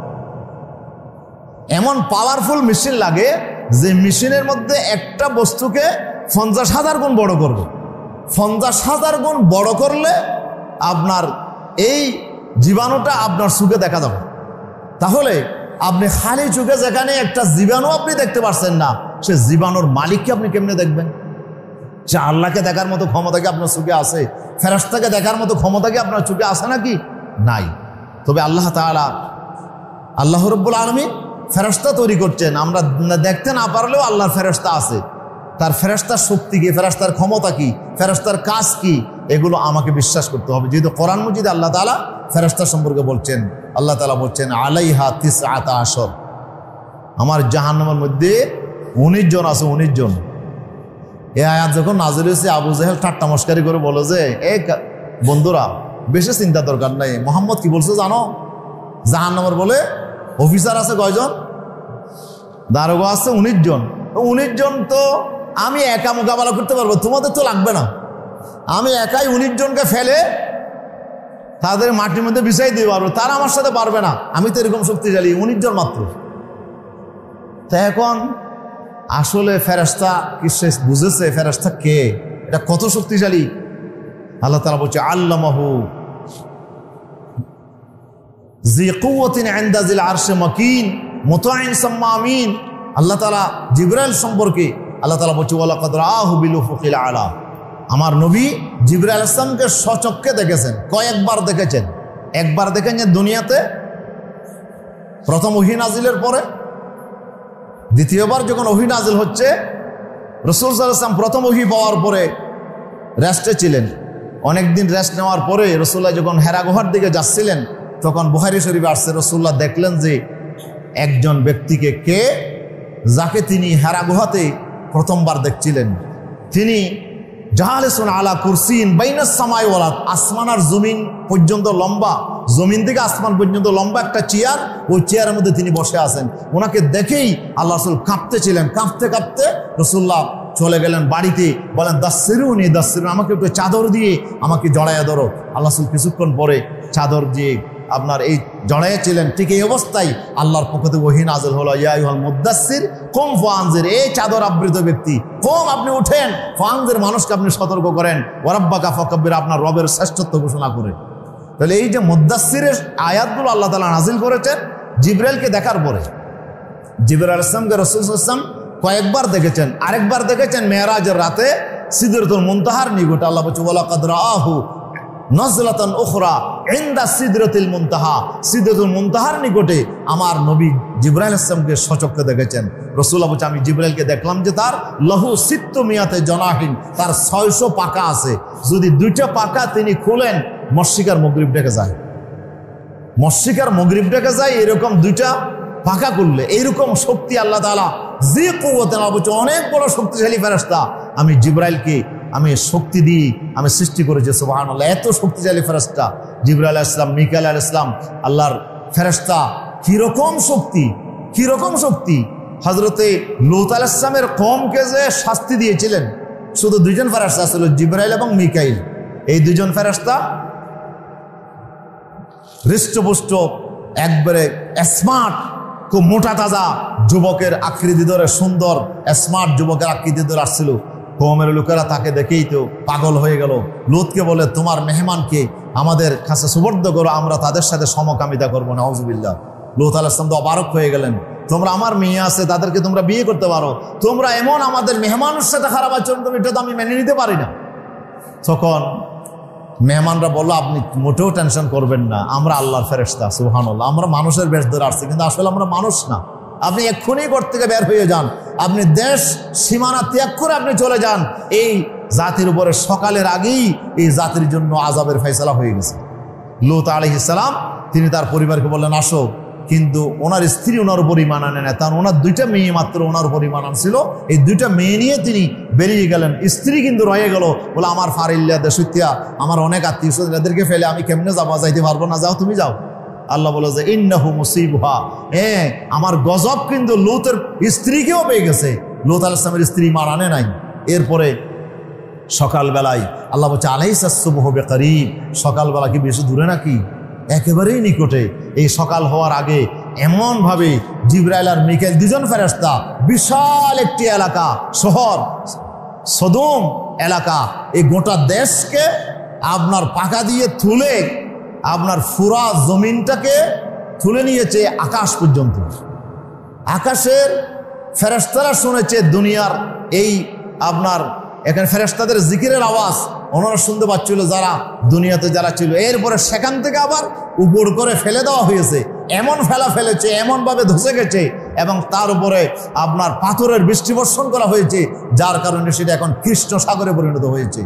এমন পাওয়ারফুল মেশিন লাগে যে মেশিনের মধ্যে একটা বস্তুকে 50,000 গুণ বড় করবে। 50,000 গুণ বড় করলে আপনার এই জীবাণুটা আপনার চোখে দেখা যাবে। তাহলে আপনি খালি চোখে যেখানে একটা জীবাণু আপনি দেখতে পারছেন না, সে জীবাণুর মালিককে আপনি কেমনে দেখবেন? যে আল্লাহকে দেখার মতো ক্ষমতা কি আপনার চোখে আছে? ফেরেশতাকে দেখার মতো ক্ষমতা কি আপনার চোখে আছে নাকি? নাই। তবে আল্লাহ তাআলা, আল্লাহ রাব্বুল আলামিন ফেরেশতা তৈরি করছেন। আমরা দেখতে না পারলেও আল্লাহর ফেরেশতা আছে। তার ফেরেশতার শক্তি কি, ফেরেশতার ক্ষমতা কি, ফেরেশতার কাজ কি, এগুলো আমাকে বিশ্বাস করতে হবে। যেহেতু কোরআন মাজিদে আল্লাহ তাআলা ফেরেশতা সম্পর্কে বলছেন, আল্লাহ তাআলা বলছেন আলাইহা 19, আমার জাহান্নামের মধ্যে 19 জন আছে, 19 জন। এই আয়াত যখন নাজিল হয়েছে, আবু জাহেল ঠাট্টা মস্কারি করে বলে যে বন্ধুরা বেশি চিন্তা দরকার নাই, মোহাম্মদ কি বলছে জানো? জাহান্নামের বলে অফিসার আছে কয়জন? দারোগা আছে 19 জন। 19 জন তো আমি একা মোকাবেলা করতে পারবো, তোমাদের তো লাগবে না। আমি একাই 19 জনকে ফেলে তাদের মাটির মধ্যে বিছাই দিতে পারবো, তারা আমার সাথে পারবে না। আমি তো এরকম শক্তিশালী, 19 জন মাত্র। তা এখন আসলে ফেরেশতা কি সে বুঝেছে ফেরেশতা কে, এটা কত শক্তিশালী? আল্লাহ তাআলা বলছে আল্লামাহু জি কুওয়াতিন ইনদা যিল আরশি মাকিন মুতাইন সাম্মা আমিন। আল্লাহ তাআলা জিবরাইল সম্পর্কে আল্লাহ তাআলা বলছে ওয়ালাকাদ রাআহু বিল উফুকিল আলা। আমার নবী জিবরাইল আলাইহিস সালামকে স্বচক্ষে দেখেছেন। কয়েকবার দেখেছেন? একবার দেখেছেন দুনিয়াতে, প্রথম ওহী নাজিলের পরে। দ্বিতীয়বার যখন ওহী নাজিল হচ্ছে, রাসূল সাল্লাল্লাহু আলাইহি ওয়াসাল্লাম প্রথম ওহী পাওয়ার পরে রেস্টে ছিলেন। অনেকদিন রেস্ট নেওয়ার পরে রাসূলুল্লাহ যখন হেরা গুহার দিকে যাচ্ছিলেন, তখন বুখারী শরীফে আসছে রাসূলুল্লাহ দেখলেন যে একজন ব্যক্তিকে, কে, যাকে তিনি হেরা গুহাতে প্রথমবার দেখছিলেন। তিনি জাহালিসুন আলা কুরসিন বাইনাস সামাই ওয়াল আরদ, আসমান আর জমিন পর্যন্ত লম্বা, জমিন থেকে আসমান পর্যন্ত লম্বা একটা চেয়ার, ওই চেয়ারের মধ্যে তিনি বসে আছেন। ওনাকে দেখেই আল্লাহ রাসূল কাঁপতেছিলেন। কাঁপতে কাঁপতে রাসূলুল্লাহ চলে গেলেন বাড়িতে, বলেন দাসসিরুনি দাসসিরুন, আমাকে একটু চাদর দিয়ে আমাকে জড়াইয়া ধরো। আল্লাহ রাসূল কিছুক্ষণ পরে চাদর দিয়ে আপনার এই জড়াইয়াছিলেন। ঠিক এই অবস্থায় আল্লাহর পক্ষ থেকে ওহী নাযিল হলো, ইয়া আইয়ুহাল মুদ্দাসসির কুম ফাআনজির, এই চাদর আবৃত ব্যক্তি, কুম আপনি উঠেন, ফাআনজির মানুষকে আপনি সতর্ক করেন, ওয়া রাব্বাকা ফাকাব্বির, আপনার রবের শ্রেষ্ঠত্ব ঘোষণা করে। তাহলে এই যে মুদ্দাসসিরের আয়াতগুলো আল্লাহ তাআলা নাযিল করেছেন জিবরাইলকে দেখার পরে। জিবরাইল আলাইহিস সালামকে রাসূল সাল্লাল্লাহু আলাইহি ওয়াসাল্লাম কয়েকবার দেখেছেন। আরেকবার দেখেছেন মেরাজের রাতে সিদরাতুল মুনতাহার নিকটে। আল্লাহ বলছে ওয়ালাকাদ রাআহু নাজলাতান উখরা ইনদা সিদরাতিল মুনতাহা, সিদরাতুল মুনতাহার নিকটে আমার নবী জিবরাইল ইসলামকে সচক্ষে দেখেছেন। রাসূলুল্লাহ বলছে আমি জিবরাইলকে দেখলাম যে তার লাহু সিত্তু মিয়াতে জনাহিন, তার 600 পাখা আছে। যদি 2টা পাখা তিনি খুলেন মশরিক আর মাগরিব ডেকে যায়, মশরিক আর মাগরিব ডেকে যায়। এরকম 2টা পাখা করলে এইরকম শক্তি আল্লাহ তাআলা যে কুওয়াতে না বলছে অনেক বড় শক্তিশালী ফেরেশতা আমি জিবরাইলকে আমি শক্তি দিয়ে আমি সৃষ্টি করেছি। সুবহানাল্লাহ, এত শক্তিশালী ফেরেশতা জিবরাইল আলাইহিস সালাম, মিকাইল আলাইহিস সালাম, আল্লাহর ফেরেশতা। কিরকম শক্তি, কিরকম শক্তি! হযরতে লূত আলাইহিস সালামের কওমকে যে শাস্তি দিয়েছিলেন, শুধু 2জন ফেরেশতা ছিল, জিবরাইল এবং মিকাইল। এই 2জন ফেরেশতা হৃষ্টপুষ্ট একবারে স্মার্ট, খুব মোটা তাজা যুবকের আকৃতি ধরে, সুন্দর স্মার্ট যুবকের আকৃতি ধরে আসছিল। কওমের লোকেরা তাকে দেখেই তো পাগল হয়ে গেল। লূতকে বলে তোমার মেহমানকে আমাদের কাছে সুবর্দ করো, আমরা তাদের সাথে সমকামিতা করবো। নাউজুবিল্লাহ। লূত আলাইহিস সালাম তো অবাক হয়ে গেলেন, তোমরা আমার মেয়ে আছে তাদেরকে তোমরা বিয়ে করতে পারো, তোমরা এমন আমাদের মেহমানের সাথে খারাপ আচরণ করবে, এটা তো আমি মেনে নিতে পারি না। তখন মেহমানরা বললো আপনি মোটেও টেনশন করবেন না, আমরা আল্লাহর ফেরেশতা। সুবহানাল্লাহ, আমরা মানুষের বেশ ধরে আসছি, কিন্তু আসলে আমরা মানুষ না। আপনি এক্ষুনি ঘর থেকে বের হয়ে যান, আপনি দেশ সীমানা ত্যাগ করে আপনি চলে যান। এই জাতির উপরে সকালের আগেই এই জাতির জন্য আযাবের ফয়সালা হয়ে গেছে। লূত আলাইহিস সালাম তিনি তার পরিবারকে বললেন আসো, কিন্তু ওনার স্ত্রী ওনার উপর ঈমান আনে না, কারণ ওনার 2টা মেয়ে মাত্র ওনার উপর ঈমান আনছিল। এই 2টা মেয়ে নিয়ে তিনি বেরিয়ে গেলেন, স্ত্রী কিন্তু রয়ে গেল। বলে আমার ফারিল্লা দেশিয়া, আমার অনেক আত্মীয় স্বজন, এদেরকে ফেলে আমি কেমনে যাবো, যাইতে পারবো না, যাও তুমি যাও। আল্লাহ বলে যে ইন্নাহু মুসিবহা, আমার গজব কিন্তু লূতের স্ত্রীকেও পেয়ে গেছে। লূত আলাইহিস সালামের স্ত্রী ঈমান আনে নাই। এরপরে সকালবেলায় আল্লাহ বলছে আলাইসা সুবহু বিকারীব, সকালবেলা কি বেশি দূরে নাকি, একেবারেই নিকটে। এই সকাল হওয়ার আগে এমনভাবে জিবরাইল আর মিকাইল 2জন ফেরেশতা বিশাল একটি এলাকা, শহর সদম এলাকা, এই গোটা দেশকে আপনার পাকা দিয়ে তুলে আপনার ফুরা জমিনটাকে তুলে নিয়েছে আকাশ পর্যন্ত। আকাশের ফেরেশতারা শুনেছে দুনিয়ার এই আপনার এখানে ফেরেশতাদের জিকিরের আওয়াজ ওনারা শুনতে পাচ্ছিল, যারা দুনিয়াতে যারা ছিল। এরপরে সেখান থেকে আবার উপর করে ফেলে দেওয়া হয়েছে, এমন ফেলা ফেলেছে, এমনভাবে ধসে গেছে, এবং তার উপরে আপনার পাথরের বৃষ্টি বর্ষণ করা হয়েছে, যার কারণে সেটা এখন কৃষ্ণ সাগরে পরিণত হয়েছে।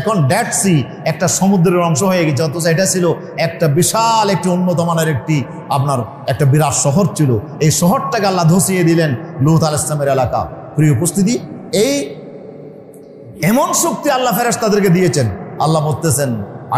এখন ডেড সি একটা সমুদ্রের অংশ হয়ে গেছে, অথচ এটা ছিল একটা বিশাল একটি উন্নত মানের একটি আপনার একটা বিরাট শহর ছিল। এই শহরটাকে আল্লাহ ধসিয়ে দিলেন লূত আলাইহিস সালামের এলাকা। প্রিয় উপস্থিতি, এই এমন শক্তি আল্লাহ ফেরেশতাদেরকে দিয়েছেন। আল্লাহ বলতেছেন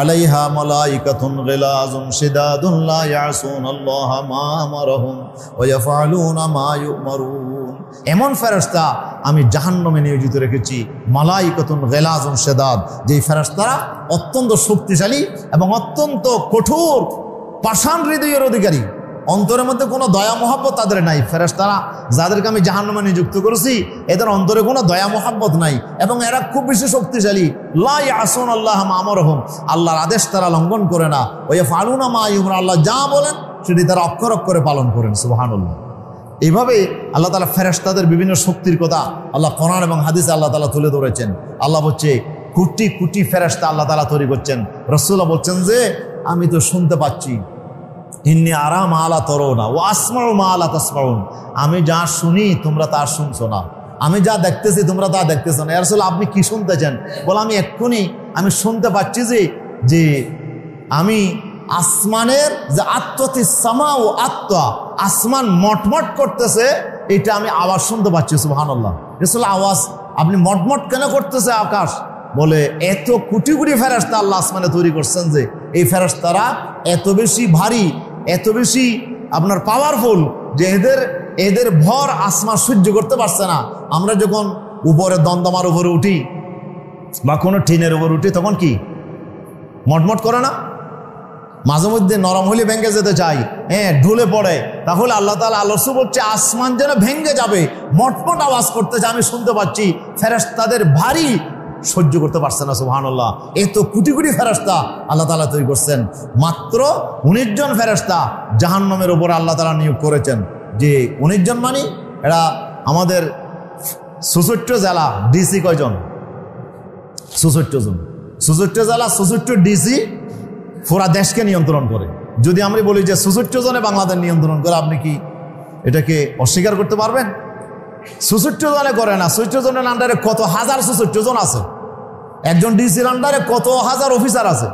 আলাইহা মালাইকাতুন গিলাযুন শিদাদুন লা ইয়াসুনাল্লাহা মা আমারহুম ওয়া ইয়াফআলুনা মা ইউমারুন। এমন ফেরেশতা আমি জাহান্নামে নিয়োজিত রেখেছি, মালাইকাতুন গিলাযুন শিদাদ, যেই ফেরেশতারা অত্যন্ত শক্তিশালী এবং অত্যন্ত কঠোর পাষাণ হৃদয়ের অধিকারী, অন্তরের মধ্যে কোনো দয়া মহব্বত তাদের নাই। ফেরেশতারা যাদেরকে আমি জাহান্নামে নিযুক্ত করেছি এদের অন্তরে কোনো দয়া মহব্বত নাই, এবং এরা খুব বেশি শক্তিশালী। লা ইয়াসুনাল্লাহা মা আমারহুম, আল্লাহর আদেশ তারা লঙ্ঘন করে না। ওয়া ইয়াফআলুনা মা ইউমারুন, আল্লাহ যা বলেন সেটি তারা অক্ষর অক্ষরে পালন করেন। সুবহানাল্লাহ। এইভাবে আল্লাহ তাআলা ফেরেশতাদের বিভিন্ন শক্তির কথা আল্লাহ কোরআন এবং হাদিসে আল্লাহ তাআলা তুলে ধরেছেন। আল্লাহ বলছে কোটি কোটি ফেরেশতা আল্লাহ তাআলা তৈরি করছেন। রাসূলুল্লাহ বলছেন যে আমি তো শুনতে পাচ্ছি, ইন্নী আরা মা লা তারাউনা ওয়া আসমাউ মা লা তাসমাউন, আমি যা শুনি তোমরা তা শুনছো না, আমি যা দেখতেছি তোমরা তা দেখতেছো না। ইয়া রাসূল আপনি কি শুনতেছেন? বলে আমি এক্ষুনি আমি শুনতে পাচ্ছি যে আমি আসমানের যে আত্মতিস সামা ও আত্মা, আসমান মটমট করতেছে, এটা আমি আওয়াজ শুনতে পাচ্ছি। সুবহানাল্লাহ। রাসূল আওয়াজ আপনি মটমট কেন করতেছে আকাশ? বলে এত কোটি কোটি ফেরেশতা আল্লাহ আসমানে তৈরি করছেন যে এই ফেরেশতারা এত বেশি ভারী, এত বেশি আপনার পাওয়ারফুল যে এদের ভর আসমান সহ্য করতে পারছে না। আমরা যখন উপরে দমদমার উপরে উঠি বা কোনো টিনের উপর উঠি তখন কি মটমট করে না? মাঝে মধ্যে নরম হলে ভেঙে যেতে চাই, ঢুলে পড়ে। তাহলে আল্লাহ তাআলা আলোচনা বলছে আসমান যেন ভেঙে যাবে, মটমট আওয়াজ করতেছে, আমি শুনতে পাচ্ছি। ফেরেশতাদের ভারী সহ্য করতে পারছে না। সুবহানাল্লাহ। এত কোটি কোটি ফেরেশতা আল্লাহ তাআলা তৈরি করছেন। মাত্র 19 জন ফেরেশতা জাহান্নামের উপর আল্লাহ তাআলা নিয়োগ করেছেন। যে 19 জন মানে এরা আমাদের 64 জেলা ডিসি কয়জন? 64 জন, 64 জেলা, 64 ডিসি পুরা দেশকে নিয়ন্ত্রণ করে। যদি আমরা বলি যে 64 জনে বাংলাদেশ নিয়ন্ত্রণ করে, আপনি কি এটাকে অস্বীকার করতে পারবেন? 64 জনে করে না, 64 জনের আন্ডারে কত হাজার 64 জন আছে, একজন ডিসির আন্ডারে কত হাজার অফিসার আছে।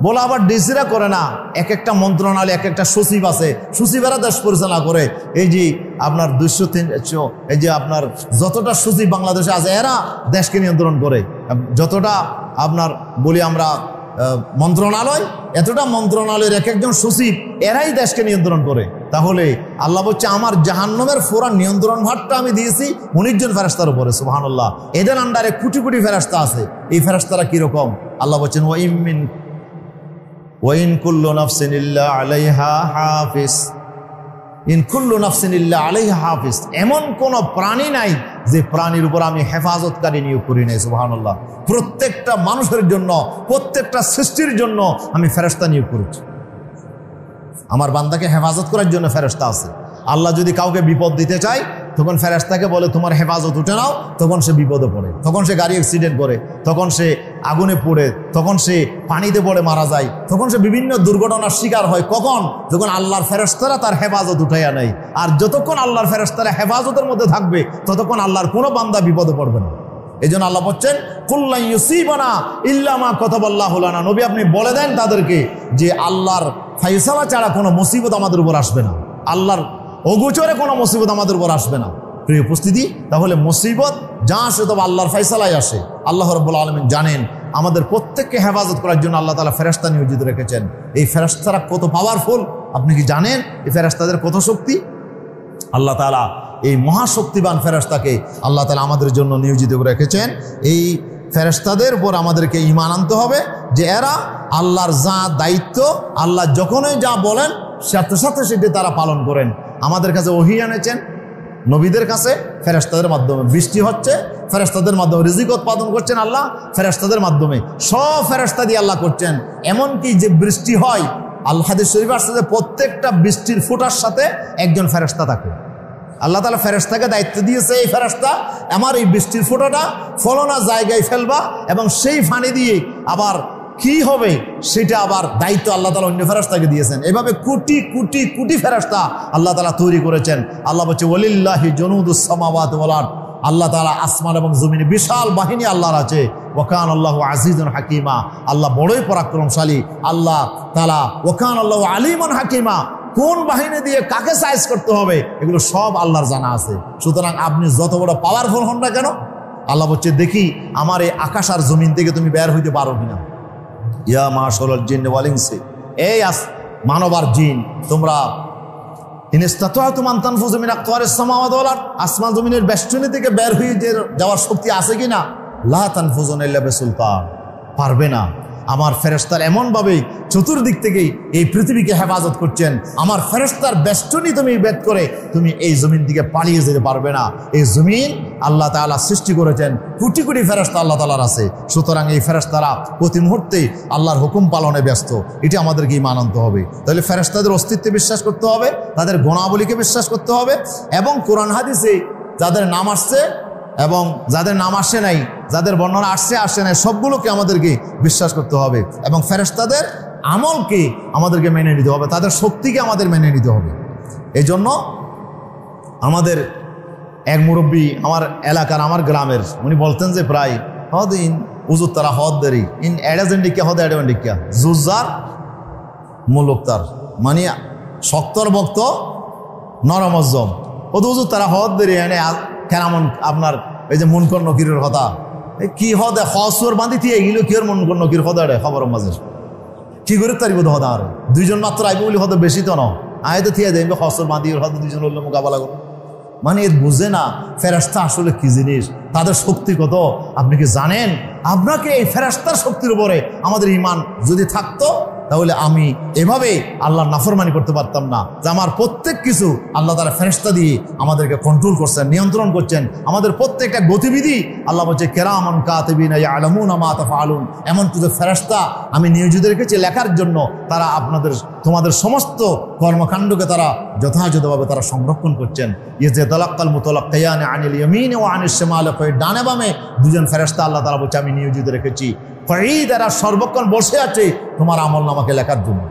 বলে আবার ডিসিরা করে না, এক একটা মন্ত্রণালয় এক একটা সচিব আছে, সচিবেরা দেশ পরিচালনা করে। এই যে আপনার 200-300 এই যে আপনার যতটা সচিব বাংলাদেশে আছে এরা দেশকে নিয়ন্ত্রণ করে। যতটা আপনার বলি আমরা মন্ত্রণালয়, এতটা মন্ত্রণালয়ের এক একজন সচিব এরাই দেশকে নিয়ন্ত্রণ করে। তাহলে আল্লাহ বলছে আমার জাহান্নামের পুরা নিয়ন্ত্রণ ভারটা আমি দিয়েছি 19 জন ফেরেশতার উপরে। সুবহানাল্লাহ। এদের আন্ডারে কোটি কোটি ফেরেশতা আছে। এই ফেরেশতারা কিরকম? আল্লাহ বলছেন ওয়াইন কুল্লু নাফসিন ইল্লা আলাইহা হাফিজ, ইন কুল্লু নাফসিন ইল্লা আলাইহা হাফিজ, এমন কোন প্রাণী নাই যে প্রাণীর উপর আমি হেফাজতকারী নিয়োগ করি নাই। সুবহানাল্লাহ। প্রত্যেকটা মানুষের জন্য, প্রত্যেকটা সৃষ্টির জন্য আমি ফেরেশতা নিয়োগ করেছি। আমার বান্দাকে হেফাজত করার জন্য ফেরেশতা আছে। আল্লাহ যদি কাউকে বিপদ দিতে চায় তখন ফেরেশতাকে বলে তোমার হেফাজত উঠে নাও, তখন সে বিপদে পড়ে, তখন সে গাড়ি অ্যাক্সিডেন্ট করে, তখন সে আগুনে পড়ে, তখন সে পানিতে পড়ে মারা যায়, তখন সে বিভিন্ন দুর্ঘটনার শিকার হয়। কখন? যখন আল্লাহর ফেরেশতারা তার হেফাজত উঠাইয়া নেয়। আর যতক্ষণ আল্লাহর ফেরেশতারা হেফাজতের মধ্যে থাকবে ততক্ষণ আল্লাহর কোনো বান্দা বিপদে পড়বে না। এই জন্য আল্লাহ বলছেন কুল্লা ইউসিবানা ইল্লা মা কাতাবাল্লাহু লানা, নবী আপনি বলে দেন তাদেরকে যে আল্লাহর ফায়সালা ছাড়া কোনো মুসিবত আমাদের উপর আসবে না, আল্লাহর অগোচরে কোনো মুসিবত আমাদের উপর আসবে না। প্রিয় উপস্থিতি, তাহলে মুসিবত যা আসে তবে আল্লাহর ফায়সালাই আসে। আল্লাহ রাব্বুল আলামিন জানেন আমাদের প্রত্যেককে হেফাজত করার জন্য আল্লাহ তাআলা ফেরেশতা নিয়োজিত রেখেছেন। এই ফেরেশতারা কত পাওয়ারফুল আপনি কি জানেন? এই ফেরেশতাদের কত শক্তি? আল্লাহ তাআলা এই মহাশক্তিবান ফেরেশতাকে আল্লাহ তাআলা আমাদের জন্য নিয়োজিত করে রেখেছেন। এই ফেরেশতাদের উপর আমাদেরকে ঈমান আনতে হবে যে এরা আল্লাহর যা দায়িত্ব, আল্লাহ যখনই যা বলেন সাথে সাথে সেটি তারা পালন করেন। আমাদের কাছে ওহী এনেছেন, নবীদের কাছে ফেরেশতাদের মাধ্যমে বৃষ্টি হচ্ছে, ফেরেশতাদের মাধ্যমে রিজিক উৎপাদন করছেন আল্লাহ, ফেরেশতাদের মাধ্যমে সব ফেরেশতা দিয়ে আল্লাহ করছেন। এমনকি যে বৃষ্টি হয়, আল হাদিস শরীফে আসছে যে প্রত্যেকটা বৃষ্টির ফোঁটার সাথে একজন ফেরেশতা থাকে। আল্লাহ তাআলা ফেরেশতাকে দায়িত্ব দিয়েছে, এই ফেরেশতা আমার এই বৃষ্টির ফোঁটাটা ফলনা জায়গায় ফেলবা এবং সেই পানি দিয়ে আবার কি হবে সেটা আবার দায়িত্ব আল্লাহ তাআলা অন্য ফেরেশতাকে দিয়েছেন। এভাবে কোটি কোটি কোটি ফেরেশতা আল্লাহ তাআলা তৈরি করেছেন। আল্লাহ বলছে ওয়ালিল্লাহি জুনুদুস সামাওয়াতি ওয়াল আরদ, আল্লাহ তাআলা আসমান এবং জমিনে বিশাল বাহিনী আল্লাহর আছে। ওয়া কানা আল্লাহু আজিজুন হাকিমা, আল্লাহ বড়ই পরাক্রমশালী। আল্লাহ তাআলা ওয়া কানা আল্লাহু আলিমান হাকিমা, কোন বাহিনী দিয়ে কাকে সাইজ করতে হবে এগুলো সব আল্লাহর জানা আছে। সুতরাং আপনি যত বড় পাওয়ারফুল হন না কেন, আল্লাহ বলছে দেখি আমার এই আকাশ আর জমিন থেকে তুমি বের হইতে পারো কিনা। ইয়া মাশারাল জিন্নি ওয়াল ইনসি, এই মানব আর জিন তোমরা ইন ইসতাতাতুম আন তানফুযু মিন আকতারিস সামাওয়াতি ওয়াল আরদ, আসমান জমিনের বেষ্টনী থেকে বের হয়ে যাওয়ার শক্তি আছে কিনা? লা তানফুযুনা ইল্লা বিসুলতান, পারবে না। আমার ফেরেশতার এমনভাবে চতুর্দিক থেকেই এই পৃথিবীকে হেফাজত করছেন। আমার ফেরেশতার বেষ্টনী তুমি বেদ করে তুমি এই জমিন থেকে পালিয়ে যেতে পারবে না। এই জমিন আল্লাহ তাআলা সৃষ্টি করেছেন, কোটি কোটি ফেরেশতা আল্লাহ তাআলার আছে। সুতরাং এই ফেরেশতারা প্রতি মুহূর্তে আল্লাহর হুকুম পালনে ব্যস্ত। এটি আমাদেরকে ঈমান আনতে হবে। তাহলে ফেরেশতাদের অস্তিত্বে বিশ্বাস করতে হবে, তাদের গুণাবলীকে বিশ্বাস করতে হবে, এবং কোরআন হাদিসে যাদের নাম আসছে এবং যাদের নাম আসে নাই, যাদের বর্ণনা আসে নাই, সবগুলোকে আমাদেরকে বিশ্বাস করতে হবে। এবং ফেরেশতাদের আমলকে আমাদেরকে মেনে নিতে হবে, তাদের শক্তিকে আমাদের মেনে নিতে হবে। এই জন্য আমাদের এক মুরব্বী আমার এলাকার, আমার গ্রামের, উনি বলতেন যে প্রায় হদ ইন উজুর তারা হদ দেরি ইন এডাজেন্ডিকা হদ এডেন্ডিকা জুজার মুলুক্তার, মানে শক্তর ভক্ত নরমজ্জম হদ উজুর তারা হদ দেরি এনে কেমন আপনার এই যে মুনকর নকিরের কথা কি হদে হসুর বাঁধি দিয়ে এগুলো কি ওর মুনকর নকির হদে খবর মাঝে কি করে তারি বোধ হদা আর দুইজন মাত্র আইব বলে হদে বেশি তো ন আয় তো থিয়ে যাইবে হসুর বাঁধি ওর হদে দুইজন হলে মোকাবেলা করো। মানে এর বুঝে না ফেরেশতা আসলে কি জিনিস, তাদের শক্তি কত আপনি কি জানেন? আপনাকে এই ফেরেশতার শক্তির উপরে আমাদের ঈমান যদি থাকতো তাহলে আমি এভাবে আল্লাহর নাফরমানি করতে পারতাম না। যে আমার প্রত্যেক কিছু আল্লাহ তাআলা ফেরেশতা দিয়ে আমাদেরকে কন্ট্রোল করছেন, নিয়ন্ত্রণ করছেন। আমাদের প্রত্যেকটা গতিবিধি আল্লাহ বলছে কিরামান কাতিবিনা ইয়ালামুনা মা তাফআলুন, এমন কিছু ফেরেশতা আমি নিয়োজিত রেখেছি লেখার জন্য, তারা আপনাদের তোমাদের সমস্ত কর্মকাণ্ডকে তারা যথাযথভাবে তারা সংরক্ষণ করছেন। ইয়াতালাক্কাল মুতালাক্কিয়ান আনিল ইয়ামিন ওয়া আনিশ শিমাল, ডানে বামে দুজন ফেরেশতা আল্লাহ তাআলা বলছে আমি নিয়োজিত রেখেছি। ফাঈদ, এরা সর্বক্ষণ বসে আছে তোমার আমলনামাকে লেখার জন্য।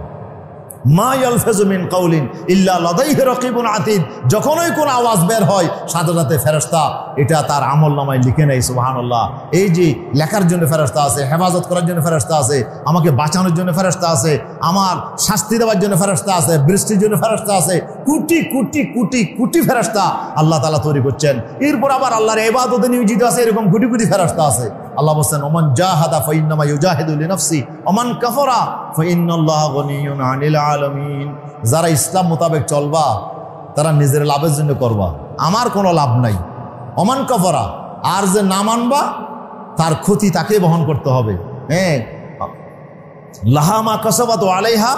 মা ইয়ালফাযু মিন কাউলিন ইল্লা লাদাইহি রাকিবুন আতীদ, যখনই কোন আওয়াজ বের হয় সাথে সাথে ফেরেশতা এটা তার আমলনামায় লিখে নেয়। সুবহানাল্লাহ। এই যে লেখার জন্য ফেরেশতা আছে, হেফাজত করার জন্য ফেরেশতা আছে, আমাকে বাঁচানোর জন্য ফেরেশতা আছে, আমার শাস্তি দেওয়ার জন্য ফেরেশতা আছে, বৃষ্টির জন্য ফেরেশতা আছে, কোটি কোটি কোটি কোটি ফেরেশতা আল্লাহ তাআলা তৈরি করছেন। এরপর আবার আল্লাহর ইবাদতে নিয়োজিত আছে এরকম কোটি কোটি ফেরেশতা আছে। আল্লাহ বলছেন ওমান জাহাদা ফাইন্নামা ইউজাহিদু লিনাফসি ওমান কাফারা ফাইন্নাল্লাহা গনিয়্যুন আনিল আলামিন। যারা ইসলাম মোতাবেক চলবা তারা নিজের লাভের জন্য করবা, আমার কোনো লাভ নাই। ওমান কাফারা, আর যে না মানবা তার ক্ষতি তাকে বহন করতে হবে। হ্যাঁ, লাহা মা কাসাবাত ওয়া আলাইহা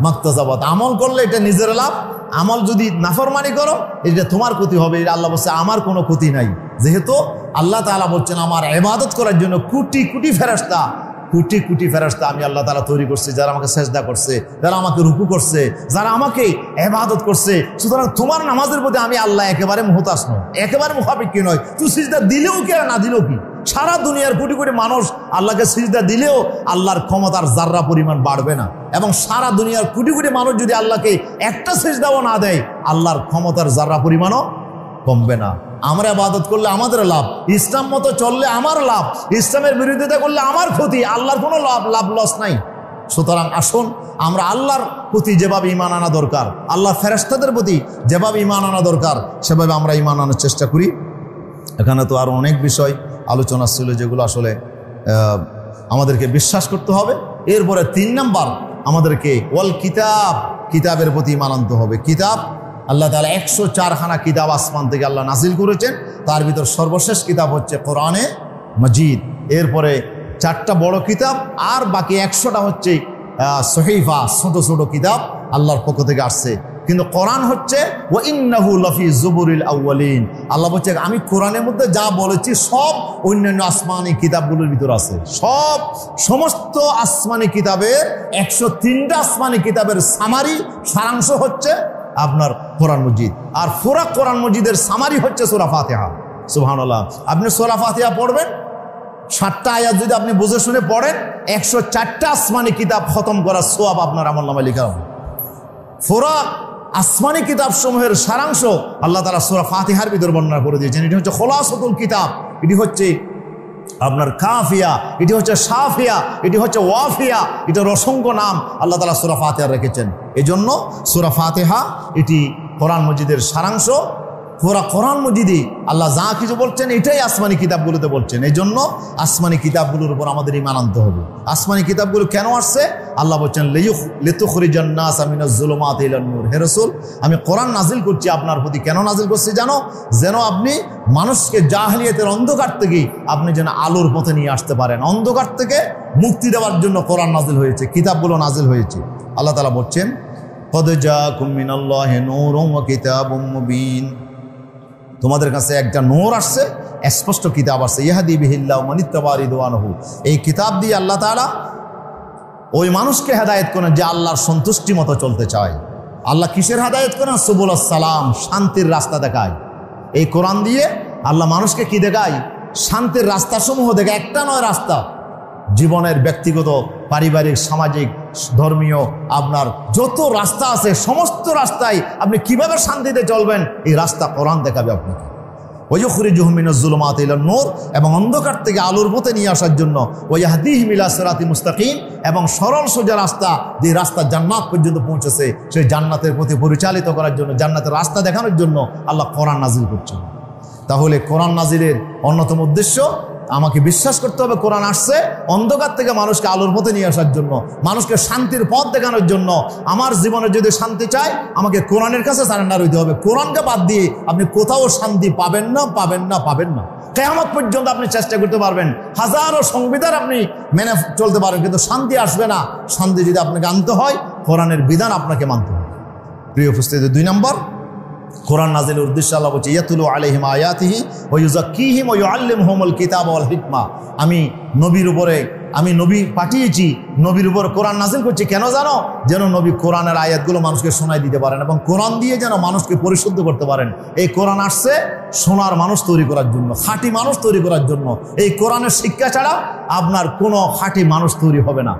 মাকতাসাবাত, আমল করলে এটা নিজের লাভ, আমল যদি নাফরমানি করো এটা তোমার ক্ষতি হবে। আল্লাহ বলছে আমার কোনো ক্ষতি নাই, যেহেতু আল্লাহ তাআলা বলছেন আমার ইবাদত করার জন্য কোটি কোটি ফেরেশতা, কোটি কোটি ফেরেশতা আমি আল্লাহ তাআলা তৈরি করছি, যারা আমাকে সেজদা করছে, যারা আমাকে রুকু করছে, যারা আমাকে ইবাদত করছে। সুতরাং তোমার নামাজের প্রতি আমি আল্লাহ একেবারে মুহতাজ নয়, একেবারে মুখাপেক্ষী নয়। তুই সিজদা দিলেও কি আর না দিলেও কি, সারা দুনিয়ার কোটি কোটি মানুষ আল্লাহকে সিজদা দিলেও আল্লাহর ক্ষমতার জাররা পরিমাণ বাড়বে না, এবং সারা দুনিয়ার কোটি কোটি মানুষ যদি আল্লাহকে একটা সিজদাও না দেয় আল্লাহর ক্ষমতার জাররা পরিমাণও কমবে না। আমরা ইবাদত করলে আমাদের লাভ, ইসলাম মতো চললে আমার লাভ, ইসলামের বিরোধিতা করলে আমার ক্ষতি, আল্লাহর কোনো লাভ লস নাই। সুতরাং আসুন আমরা আল্লাহর প্রতি যেভাবে ঈমান আনা দরকার, আল্লাহর ফেরেশতাদের প্রতি যেভাবে ঈমান আনা দরকার সেভাবে আমরা ঈমান আনার চেষ্টা করি। এখানে তো আরও অনেক বিষয় আলোচনা ছিল যেগুলো আসলে আমাদেরকে বিশ্বাস করতে হবে। এরপরে 3 নাম্বার আমাদেরকে ওয়াল কিতাব, কিতাবের প্রতি ঈমান আনতে হবে। কিতাব আল্লাহ তাআলা 104খানা কিতাব আসমান থেকে আল্লাহ নাজিল করেছেন, তার ভিতর সর্বশেষ কিতাব হচ্ছে কোরআনে মজিদ। এরপরে 4টা বড় কিতাব আর বাকি 100টা হচ্ছে সহিফা, ছোট ছোট কিতাব আল্লাহর পক্ষ থেকে আসছে। কিন্তু কোরআন হচ্ছে ওয়া ইন্নাহু লাফি জুবুরিল আউয়ালিন। আল্লাহ বলছে আমি কোরআনের মধ্যে যা বলেছি সব অন্যান্য আসমানি কিতাবগুলোর ভিতর আছে। সমস্ত আসমানি কিতাবের 103টা আসমানি কিতাবের সামারি, সারাংশ হচ্ছে আপনার কোরআন মজিদ। আর পুরা কোরআন মজিদের সামারি হচ্ছে সূরা ফাতিহা। সুবহানাল্লাহ। আপনি সূরা ফাতিহা পড়বেন, 7টা আয়াত যদি আপনি বুঝে শুনে পড়েন 104টা আসমানি কিতাব খতম করার সওয়াব আপনার আমলনামায় লেখা হবে। পুরা আসমানি কিতাব সমূহের সারাংশ আল্লাহ তাআলা সূরা ফাতিহার ভিতর বর্ণনা করে দিয়েছেন। এটি হচ্ছে খোলাসাতুল কিতাব, এটি হচ্ছে আপনার কাফিয়া, এটি হচ্ছে সাফিয়া, এটি হচ্ছে ওয়াফিয়া, এটার অসংখ্য নাম আল্লাহ তাআলা সূরা ফাতিহা রেখেছেন। এই জন্য সূরা ফাতিহা এটি কোরআন মজিদের সারাংশ। পুরা কোরআন মজিদে আল্লাহ যা কিছু বলছেন এটাই আসমানি কিতাবগুলোতে বলছেন। এই জন্য আসমানি কিতাবগুলোর উপর আমাদের ঈমান আনতে হবে। আসমানি কিতাবগুলো কেন আসছে? আল্লাহ বলছেন লিতুখরিজান নাসা মিনাজ যুলুমাতি ইলান নূর। হে রাসূল, আমি কোরআন নাজিল করছি আপনার প্রতি। কেন নাজিল করছি জানো? যেন আপনি মানুষকে জাহেলিয়াতের অন্ধকার থেকে আপনি যেন আলোর পথে নিয়ে আসতে পারেন। অন্ধকার থেকে মুক্তি দেওয়ার জন্য কোরআন নাজিল হয়েছে, কিতাবগুলো নাজিল হয়েছে। আল্লাহ তাআলা বলছেন কদ জাআকুম মিনাল্লাহি নূরুন ওয়া কিতাবুম মুবিন, তোমাদের কাছে একটা নূর আসছে, স্পষ্ট কিতাব আসছে। ইয়াহদি বিহিল্লাহু মান ইত্তাবা রিদওয়ানাহু, এই কিতাব দিয়ে আল্লাহ তাআলা ওই মানুষকে হেদায়েত করেন যে আল্লাহর সন্তুষ্টি মতো চলতে চায়। আল্লাহ কিসের হেদায়েত করেন? সুবুলাস সালাম, শান্তির রাস্তা দেখায়। এই কোরআন দিয়ে আল্লাহ মানুষকে কি দেখায়? শান্তির রাস্তাসমূহ দেখায়। একটা নয় রাস্তা, জীবনের ব্যক্তিগত, পারিবারিক, সামাজিক, ধর্মীয়, আপনার যত রাস্তা আছে সমস্ত রাস্তায় আপনি কিভাবে শান্তিতে চলবেন এই রাস্তা কোরআন দেখাবে আপনাকে। ওয়ায়ুখরিজুহুম মিনাজ যুলুমাতি ইলান নূর, এবং অন্ধকার থেকে আলোর পথে নিয়ে আসার জন্য। ওয়াহদিহিম ইলা সিরাতিন মুস্তাকিম, এবং সরল সোজা রাস্তা, যে রাস্তা জান্নাত পর্যন্ত পৌঁছেছে সেই জান্নাতের পথে পরিচালিত করার জন্য, জান্নাতের রাস্তা দেখানোর জন্য আল্লাহ কোরআন নাজিল করছেন। তাহলে কোরআন নাজিলের অন্যতম উদ্দেশ্য আমাকে বিশ্বাস করতে হবে কোরআন আসছে অন্ধকার থেকে মানুষকে আলোর পথে নিয়ে আসার জন্য, মানুষকে শান্তির পথ দেখানোর জন্য। আমার জীবনে যদি শান্তি চাই আমাকে কোরআনের কাছে সারেন্ডার হইতে হবে। কোরআনকে বাদ দিয়ে আপনি কোথাও শান্তি পাবেন না, পাবেন না, পাবেন না। কিয়ামত পর্যন্ত আপনি চেষ্টা করতে পারবেন, হাজারো সংবিধান আপনি মেনে চলতে পারবেন, কিন্তু শান্তি আসবে না। শান্তি যদি আপনাকে আনতে হয় কোরআনের বিধান আপনাকে মানতে হবে। প্রিয় উপস্থিতি, 2 নম্বর, কোরআন নাজিলের উদ্দেশ্য আল্লাহ বলছে ইয়াতুলু আলাইহিম আয়াতিহি ওয়া ইউযাক্কিহিম ওয়া ইউআল্লিমুহুমুল কিতাবা ওয়াল হিকমা। আমি নবীর উপরে আমি নবী পাঠিয়েছি, নবীর উপর কোরআন নাজিল করছি কেন জানো? যেন নবী কোরআনের আয়াতগুলো মানুষকে শোনাই দিতে পারেন এবং কোরআন দিয়ে যেন মানুষকে পরিশুদ্ধ করতে পারেন। এই কোরআন আসছে সোনার মানুষ তৈরি করার জন্য, খাঁটি মানুষ তৈরি করার জন্য। এই কোরআনের শিক্ষা ছাড়া আপনার কোনো খাঁটি মানুষ তৈরি হবে না,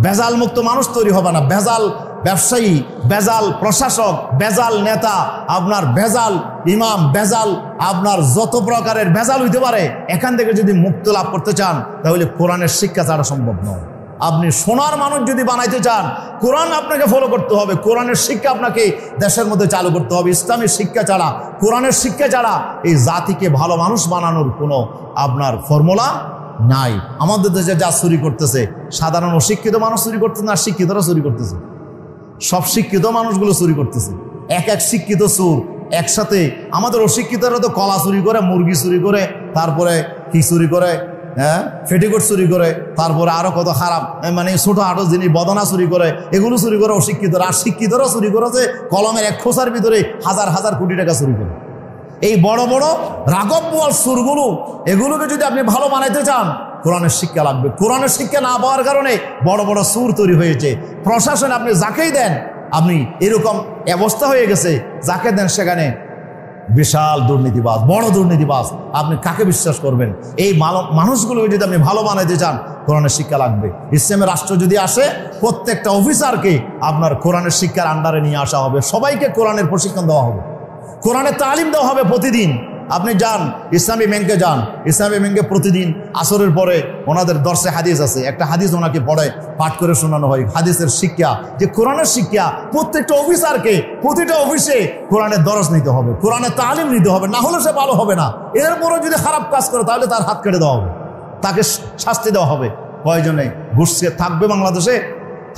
ভেজাল মুক্ত মানুষ তৈরি হবে না। ভেজাল ব্যবসায়ী, ভেজাল প্রশাসক, ভেজাল নেতা, আপনার ভেজাল ইমাম, ভেজাল আপনার যত প্রকারের ভেজাল হইতে পারে, এখান থেকে যদি মুক্ত লাভ করতে চান তাহলে কোরআনের শিক্ষা ছাড়া সম্ভব নয়। আপনি সোনার মানুষ যদি বানাইতে চান, কোরআন আপনাকে ফলো করতে হবে, কোরআনের শিক্ষা আপনাকে দেশের মধ্যে চালু করতে হবে। ইসলামের শিক্ষা ছাড়া, কোরআনের শিক্ষা ছাড়া এই জাতিকে ভালো মানুষ বানানোর কোনো আপনার ফর্মুলা নাই। আমাদের দেশে যা চুরি করতেছে, সাধারণ অশিক্ষিত মানুষ চুরি করতেছে না, শিক্ষিতরা চুরি করতেছে। সব শিক্ষিত মানুষগুলো চুরি করতেছে, এক এক শিক্ষিত চোর একসাথে। আমাদের অশিক্ষিতরা তো কলা চুরি করে, মুরগি চুরি করে, তারপরে কি চুরি করে, হ্যাঁ ফেটিকোট চুরি করে, তারপরে আরো কত খারাপ মানে ছোটখাটো জিনিস বদনা চুরি করে, এগুলো চুরি করে অশিক্ষিতরা। আর শিক্ষিতরা চুরি করেছে কলমের এক খোসার ভিতরে হাজার হাজার কোটি টাকা চুরি করে। এই বড় বড় রাঘব বোয়াল সুরগুলো, এগুলোকে যদি আপনি ভালো বানাইতে চান, কোরআনের শিক্ষা লাগবে। কোরআনের শিক্ষা না পাওয়ার কারণে বড় বড় সুর তৈরি হয়েছে। প্রশাসন আপনি যাকেই দেন, আপনি এরকম অবস্থা হয়ে গেছে, যাকে দেন সেখানে বিশাল দুর্নীতিবাজ, বড় দুর্নীতিবাজ। আপনি কাকে বিশ্বাস করবেন? এই মানুষগুলোকে যদি আপনি ভালো বানাইতে চান, কোরআনের শিক্ষা লাগবে। ইসলামের রাষ্ট্র যদি আসে, প্রত্যেকটা অফিসারকে আপনার কোরআনের শিক্ষার আন্ডারে নিয়ে আসা হবে, সবাইকে কোরআনের প্রশিক্ষণ দেওয়া হবে, কোরআনের তালিম দেওয়া হবে প্রতিদিন। আপনি যান ইসলামী ব্যাংকে, যান ইসলামী ব্যাংকে প্রতিদিন আসরের পরে ওনাদের দর্শে হাদিস আছে, একটা হাদিস ওনাকে পড়ে পাঠ করে শোনানো হয়। হাদিসের শিক্ষা, যে কোরআনের শিক্ষা প্রত্যেকটা অফিসারকে প্রতিটা অফিসে কোরআনের দরস নিতে হবে, কোরআনের তালিম নিতে হবে, না হলে সে ভালো হবে না। এরপরও যদি খারাপ কাজ করে তাহলে তার হাত কেটে দেওয়া হবে, তাকে শাস্তি দেওয়া হবে। কয়জনে ঘুষ থাকবে বাংলাদেশে?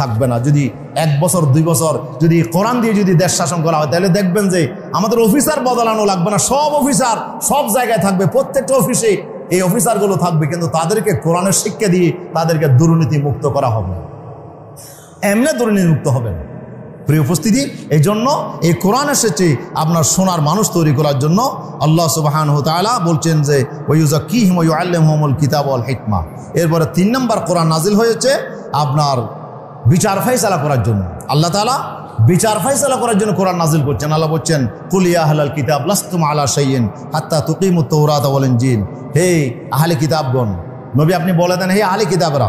থাকবে না। যদি 1 বছর 2 বছর যদি কোরআন দিয়ে যদি দেশ শাসন করা হয়, তাহলে দেখবেন যে আমাদের অফিসার বদলানো লাগবে না, সব অফিসার সব জায়গায় থাকবে, প্রত্যেকটা অফিসে এই অফিসারগুলো থাকবে, কিন্তু তাদেরকে কোরআনের শিক্ষা দিয়ে তাদেরকে দুর্নীতি মুক্ত করা হবে, এমনি দুর্নীতি মুক্ত হবে না। প্রিয় উপস্থিতি, এই জন্য এই কোরআন এসেছে আপনার সোনার মানুষ তৈরি করার জন্য। আল্লাহ সুবহানাহু ওয়া তাআলা বলছেন যে ওয়ায়ুযাক্কিহিম ওয়া ইউআল্লিমুহুমুল কিতাব ওয়াল হিকমা। এরপরে 3 নম্বর কোরআন নাজিল হয়েছে আপনার বিচার ফায়সালা করার জন্য। আল্লাহ তাআলা বিচার ফায়সালা করার জন্য কোরআন নাজিল করছেন। আল্লাহ বলছেন কুল ইয়া আহলাল কিতাব লাস্তুম আলা শাইইন হাত্তা তুকিমুত তাওরাত ওয়াল ইনজিল। হে আহলে কিতাবগণ, নবী আপনি বলে দেন, হে আহলে কিতাবরা,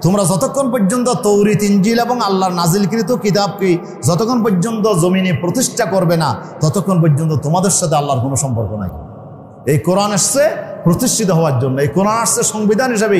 তোমরা যতক্ষণ পর্যন্ত তৌরিত, ইনজিল এবং আল্লাহর নাজিলকৃত কিতাবকে যতক্ষণ পর্যন্ত জমিনে প্রতিষ্ঠা করবে না, ততক্ষণ পর্যন্ত তোমাদের সাথে আল্লাহর কোনো সম্পর্ক নাই। এই কোরআন আসছে প্রতিষ্ঠিত হওয়ার জন্য, এই কোরআন আসছে সংবিধান হিসাবে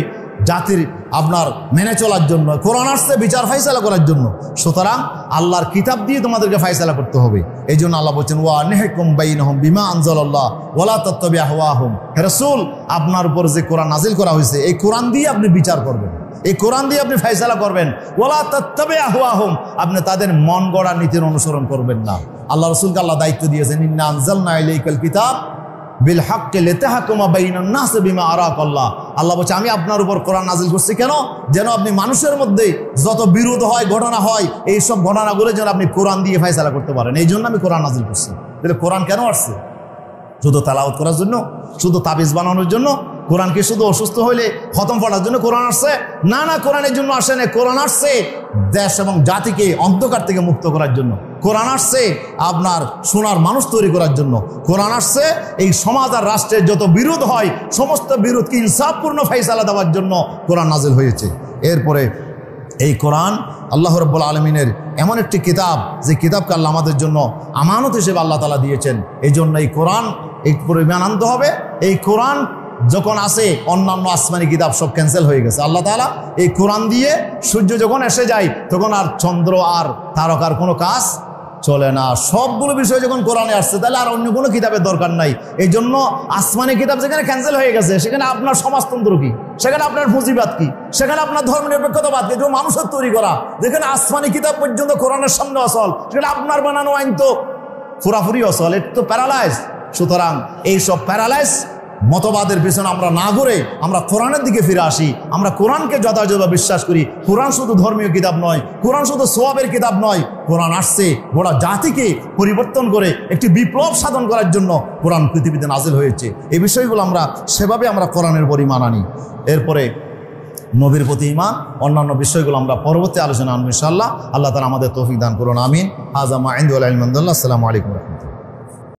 জাতির আপনার মেনে চলার জন্য, কোরআন আসছে বিচার ফায়সালা করার জন্য। সুতরাং আল্লাহর কিতাব দিয়ে তোমাদেরকে ফায়সালা করতে হবে। এই জন্য আল্লাহ বলছেন ওয়া আনহিকুম বাইনহুম বিমা আনজালাল্লাহ ওয়ালা তাত্তাবি আহওয়াহুম। হে রাসূল, আপনার উপর যে কোরআন নাজিল করা হয়েছে, এই কোরআন দিয়ে আপনি বিচার করবেন, এই কোরআন দিয়ে আপনি ফায়সালা করবেন। ওয়ালা তাত্তাবি আহওয়াহুম, আপনি তাদের মন গড়া নীতির অনুসরণ করবেন না। আল্লাহ রাসূলকে আল্লাহ দায়িত্ব দিয়েছেন ইন্না আনজালনা ইলাইকাল কিতাব বিল হাক্কি লিতাহকুমা বাইনান নাস বিমা আরাকাল্লাহ। আল্লাহ বলছে আমি আপনার উপর কোরআন নাজিল করছি কেন? যেন আপনি মানুষের মধ্যে যত বিরোধ হয়, ঘটনা হয়, এই সব ঘটনাগুলো যেন আপনি কোরআন দিয়ে ফায়সালা করতে পারেন। এই জন্য আমি কোরআন নাজিল করছি। তাহলে কোরআন কেন আসছে? শুধু তেলাওয়াত করার জন্য? শুধু তাবিজ বানানোর জন্য? কোরআনকে শুধু অসুস্থ হইলে খতম পড়ার জন্য কোরআন আসছে? না না, কোরআনের জন্য আসে না। কোরআন আসছে দেশ এবং জাতিকে অন্ধকার থেকে মুক্ত করার জন্য। কোরআন আসছে আপনার সোনার মানুষ তৈরি করার জন্য। কোরআন আসছে এই সমাজ আর রাষ্ট্রের যত বিরোধ হয়, সমস্ত বিরোধকে ইনসাফপূর্ণ ফায়সালা দেওয়ার জন্য কোরআন নাজিল হয়েছে। এরপরে এই কোরআন আল্লাহ রাব্বুল আলামিনের এমন একটি কিতাব, যে কিতাবকে আল্লাহ আমাদের জন্য আমানত হিসেবে আল্লাহ তাআলা দিয়েছেন। এই জন্য এই কোরআন এই পরিমাণ আনতে হবে। এই কোরআন যখন আসে, অন্যান্য আসমানি কিতাব সব ক্যান্সেল হয়ে গেছে। আল্লাহ তাআলা এই কোরআন দিয়ে সূর্য যখন এসে যায়, তখন আর চন্দ্র আর তারকার কোনো কাজ চলে না। সবগুলো বিষয় যখন কোরআনে আসছে, তাহলে আর অন্য কোনো কিতাবের দরকার নাই। এই জন্য আসমানি কিতাব যেখানে ক্যান্সেল হয়ে গেছে, সেখানে আপনার সমাজতন্ত্র কি, সেখানে আপনার পুঁজিবাদ কি, সেখানে আপনার ধর্মনিরপেক্ষতাবাদ কি, যেমন মানুষের তৈরি করা, যেখানে আসমানি কিতাব পর্যন্ত কোরআনের সামনে অসল, সেখানে আপনার বানানো আইন তো পুরাপুরি অসল, এটা তো প্যারালাইজ। সুতরাং এইসব প্যারালাইজ মতবাদের পেছনে আমরা না ঘুরে আমরা কোরআনের দিকে ফিরে আসি। আমরা কোরআনকে যথাযথ বিশ্বাস করি। কোরআন শুধু ধর্মীয় কিতাব নয়, কোরআন শুধু সওয়াবের কিতাব নয়। কোরআন আসছে গোটা জাতিকে পরিবর্তন করে একটি বিপ্লব সাধন করার জন্য কোরআন পৃথিবীতে নাজিল হয়েছে। এই বিষয়গুলো আমরা সেভাবে আমরা কোরআনের পরিমাণ আনি। এরপরে নবীর প্রতি ঈমান, অন্যান্য বিষয়গুলো আমরা পরবর্তী আলোচনা আনবো ইনশাআল্লাহ। আল্লাহ তাআলা আমাদের তৌফিক দান করুন, আমিন। হাযা মা ইনদি ওয়া লা ইলমা ইনদাল্লাহ। আসসালামু আলাইকুম ওয়া রাহমাতুল্লাহ।